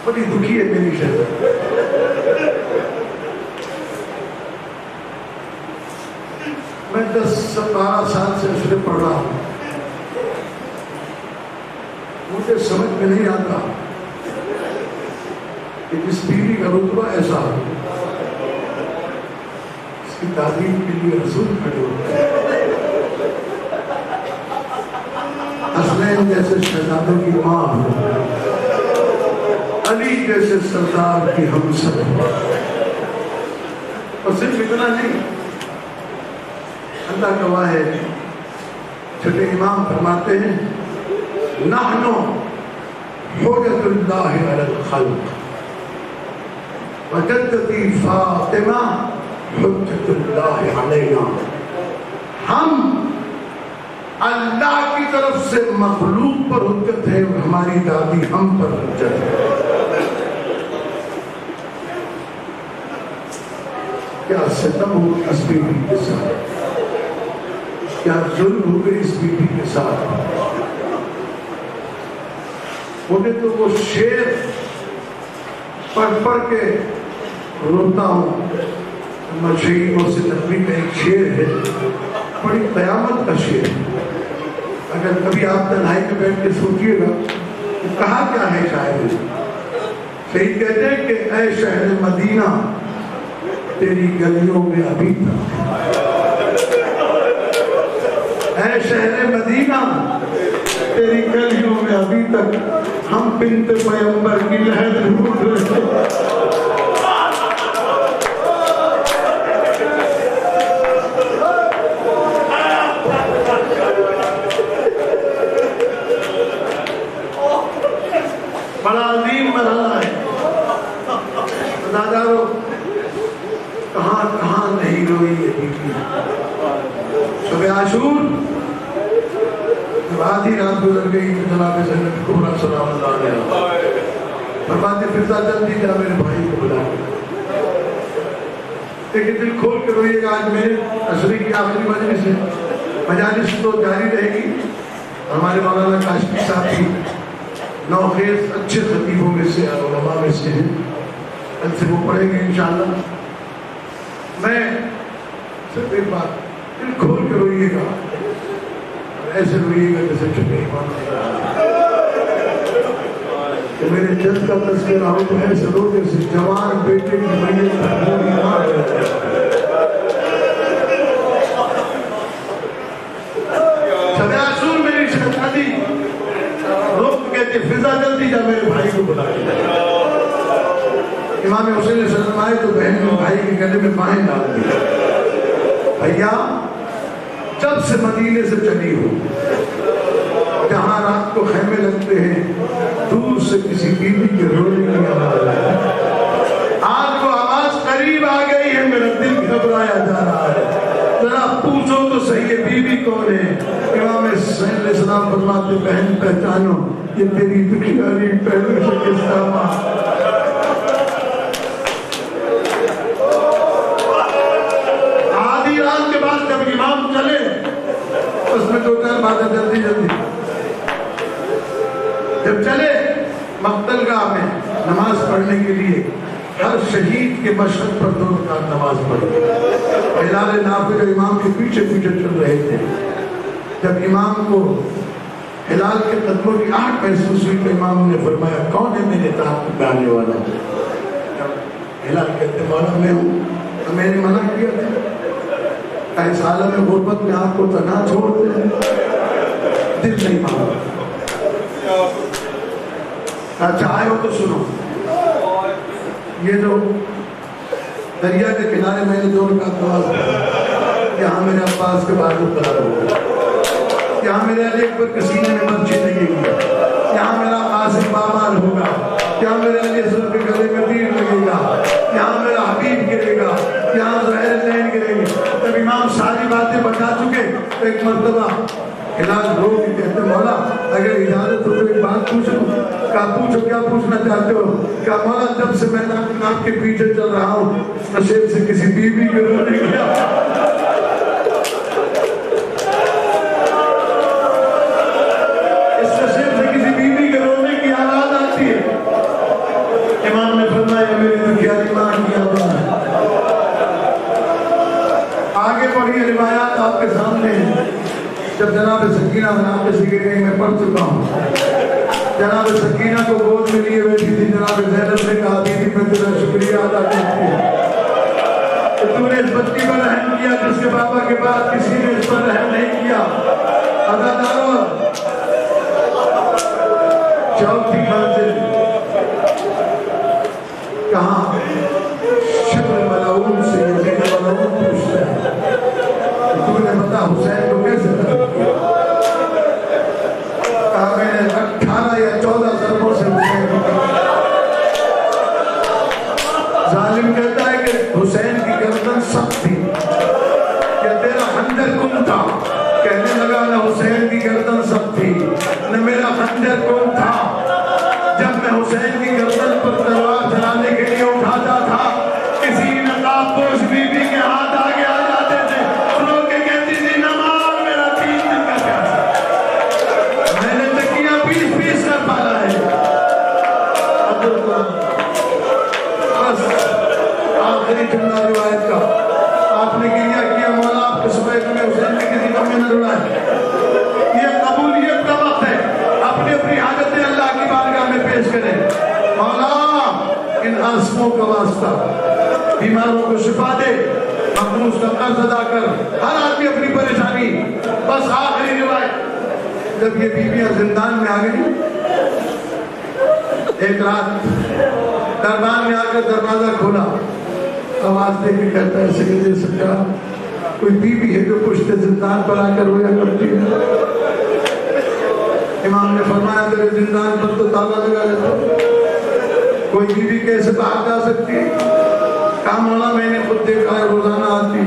بڑی دکھی ہے میری شہزادی. میں 10-12 سال سے اس میں پڑھ رہا ہوں. مجھے سمجھ میں نہیں آتا کہ جس بیوی کا رتبہ ایسا ہو, اس کی تعلیم کے لیے رسول کھڑے ہوتے ہیں. حسنین جیسے شہزادوں کی ماں ہو, علی جیسے سردار کی ہمسر ہو. اور صرف اتنا نہیں, اللہ گواہ ہے, چھوٹے امام فرماتے ہیں نحنو حجت اللہ علی الخلق وجدتی فاطمہ حجت اللہ علینا. ہم اللہ کی طرف سے مخلوق پر حجت ہے اور ہماری دادی ہم پر حجت ہے. کیا ستم ہو اس بیوی کے ساتھ, کیا ظلم ہو گئے اس بیوی کے ساتھ. مجھے تو وہ شعر پڑھ کے روتا ہوں. شہیدوں سے نقوی کا ایک شعر ہے, بڑی قیامت کا شعر. اگر کبھی آپ تنہائی میں بیٹھ کے سوچیے گا کہ کہا کیا ہے شاعر نے. شہید کہتے ہیں کہ اے شہر مدینہ تیری گلیوں میں ابھی تک, اے شہر مدینہ تیری گلیوں میں ابھی تک ہم بنت پیغمبر کی لہر ڈھونڈ رہے ہیں. بڑا عظیم مرحلہ ہے. دادارو کہاں کہاں نہیں روئی ہے بیٹی. شب عاشور جب آدھی رات گزر گئی تو جناب سید کبریٰ سلام اللہ علیہ فرماتے فضا جلدی جا میرے بھائی کو بلا. لیکن دل کھول کے روئیے گا. آج میرے عصری کی آخری مجلس ہے. مجالس تو جاری رہے گی. ہمارے مولانا کاشفی صاحب کی نوخیز اچھے خطیبوں میں سے علماء میں سے ہیں. کل سے وہ پڑھیں گے انشاءاللہ. میں صرف ایک بات, دل کھول کے روئیے گا, ایسے روئیے گا جیسے چھوٹے ایمان کہ میرے جد کا تذکرہ ہو تو ایسے رو جیسے جوان بیٹے کی میت پر پوری مار رہے ہیں. گلے میں بائیں ڈال دیا. بھیا جب سے مدینے سے چلی ہو جہاں رات کو خیمے لگتے ہیں دور سے کسی بیوی کے رونے کی آواز ہے. آج وہ آواز قریب آ گئی ہے, میرا دل گھبرایا جا رہا ہے. ذرا پوچھو تو صحیح ہے بیوی کون ہے. امام حسین علیہ السلام فرماتے بہن پہچانو یہ تیری دکھیاری پہلو سے کس ماں. آدھی رات کے بعد جب امام چلے اس میں 2-4 باتیں جلدی جب چلے مقتل گاہ میں نماز پڑھنے کے لیے ہر شہید کے مشہد پر 2 رکعت نماز پڑھی. بلال نافع جو امام کے پیچھے چل رہے تھے, جب امام کو ہلال کے قدموں کی آہٹ محسوس ہوئی تو امام نے فرمایا کون ہے میرے تعاقب میں آنے والا. ہلال کہتے مولا میں ہوں. تو میں نے منع کیا تھا اس عالم غربت میں آپ کو تنہا چھوڑ دیں, دل نہیں مانگا. اچھا آئے ہو تو سنو, یہ جو دریا کے کنارے میں نے 2 رکعت نماز پڑھی, یہاں میرے عباس کے بارے میں قرار ہوگا, یہاں میرے علی اکبر کے سینے میں مرچی لگے گی, یہاں میرا قاسم بامال ہوگا, یہاں میرے علی اصغر کے گلے میں تیر لگے گا, یہاں میرا حبیب گرے گا, یہاں زہر زین گرے گی. جب امام ساری باتیں بتا چکے تو ایک مرتبہ ہلال رو کے کہتے مولا اگر اجازت ہو تو ایک بات پوچھو. کہا پوچھو کیا پوچھنا چاہتے ہو. کہا مولا جب سے میں آپ کے پیچھے چل رہا ہوں نشیب سے کسی بیوی کے رونے گیا. اس نشیب سے کسی بیوی کے رونے کی آواز آتی ہے. امام نے فرمایا میری دکھیاری ماں کی آواز ہے. آگے پڑھی روایات آپ کے سامنے ہیں. جب جناب سکینہ جناب کے سکینہ میں پڑھ چکا ہوں, جناب سکینہ کو گود میں لیے بیٹھی تھی. جناب زینب نے کہا بیوی میں تیرا شکریہ ادا کرتی ہوں کہ تو نے اس بچی پر رحم کیا جس کے بابا کے بعد کسی نے اس پر رحم نہیں کیا. عزادارو چوتھی منزل کہاں شبر ملعون سے یزید ملعون پوچھتا ہے تو نے بتا حسین کو کیسے ترک کیا. کہا میں نے 18 یا 14 ضربوں سے حسین کو ترک. ظالم کہتا ہے کہ حسین کی گردن سخت تھی کہ تیرا خنجر کن تھا. کہنے لگا نہ حسین کی گردن سخت تھی نہ میرا خنجر کن تھا. جب میں حسین کی گردن پر تلوار چلانے کے لیے اٹھاتا تھا کسی نقاب پوش بیوی کے ہاتھ آگے آ جاتے تھے, رو کے کہتی تھی نماز میرا 3 دن کا پیاسا, میں نے تکیہ پیس کر پالا ہے. بس آخری جملہ روایت کا آپ نے کیا مولا آپ کے صبح میں حسین نے کسی کم میں نہ رڑائے. یہ قبولیت کا وقت ہے, اپنی اپنی حاجتیں اللہ کی بارگاہ میں پیش کریں. مولا ان آنسوؤں کا واسطہ بیماروں کو شفا دے, مخلوق کا قرض ادا کر, ہر آدمی اپنی پریشانی. بس آخری روایت جب یہ بیویاں زندان میں آ گئی, ایک رات دربان میں آ کر دروازہ کھولا, آواز دے کے کہتا ہے سید سرکار کوئی بیوی ہے جو پشت زندان پر آ کر رویا کرتی ہے. امام نے فرمایا تیرے زندان پر تو تالا لگا لیتا, کوئی بیوی کیسے باہر جا سکتی ہے. کہا مولا میں نے خود دیکھا ہے روزانہ آتی.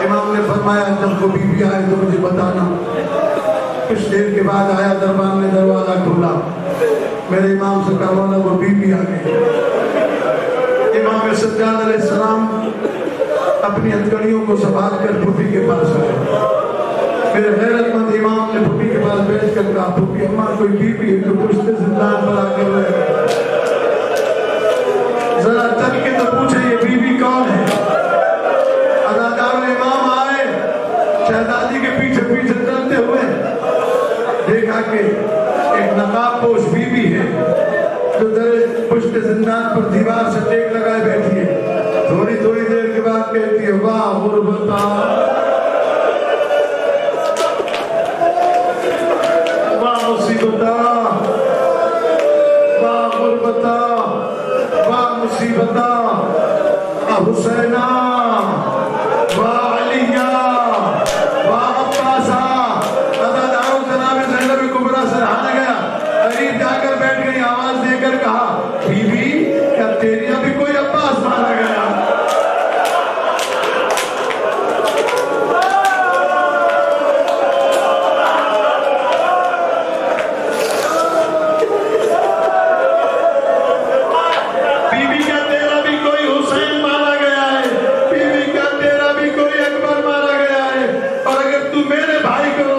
امام نے فرمایا جب وہ بیوی آئے تو مجھے بتانا. کچھ دیر کے بعد آیا, دربان نے دروازہ کھولا, میرے امام سے کہا مولا وہ بیوی آ گئی. امام سجاد علیہ السلام اپنی ہتھکڑیوں کو سنبھال کر پھوپھی کے پاس آئے. میرے غیرت مند امام نے پھوپھی کے پاس بیٹھ کر کہا پھوپھی اماں کوئی بیوی ہے جو پشت زندان پر آ کر رہے, ذرا چل کے تو پوچھے یہ بیوی کون ہے. عزادار امام آئے, شہزادی کے پیچھے پیچھے چلتے ہوئے دیکھا کہ ایک نقاب پوش بیوی ہے جو در پشت زندان پر دیوار سے ٹیک لگائے بیٹھی ہے. تھوڑی دیر کے بعد کہتی ہے واہ غربتا, واہ مصیبتا, واہ غربتا, واہ مصیبتا, حسینہ میرے بھائی کو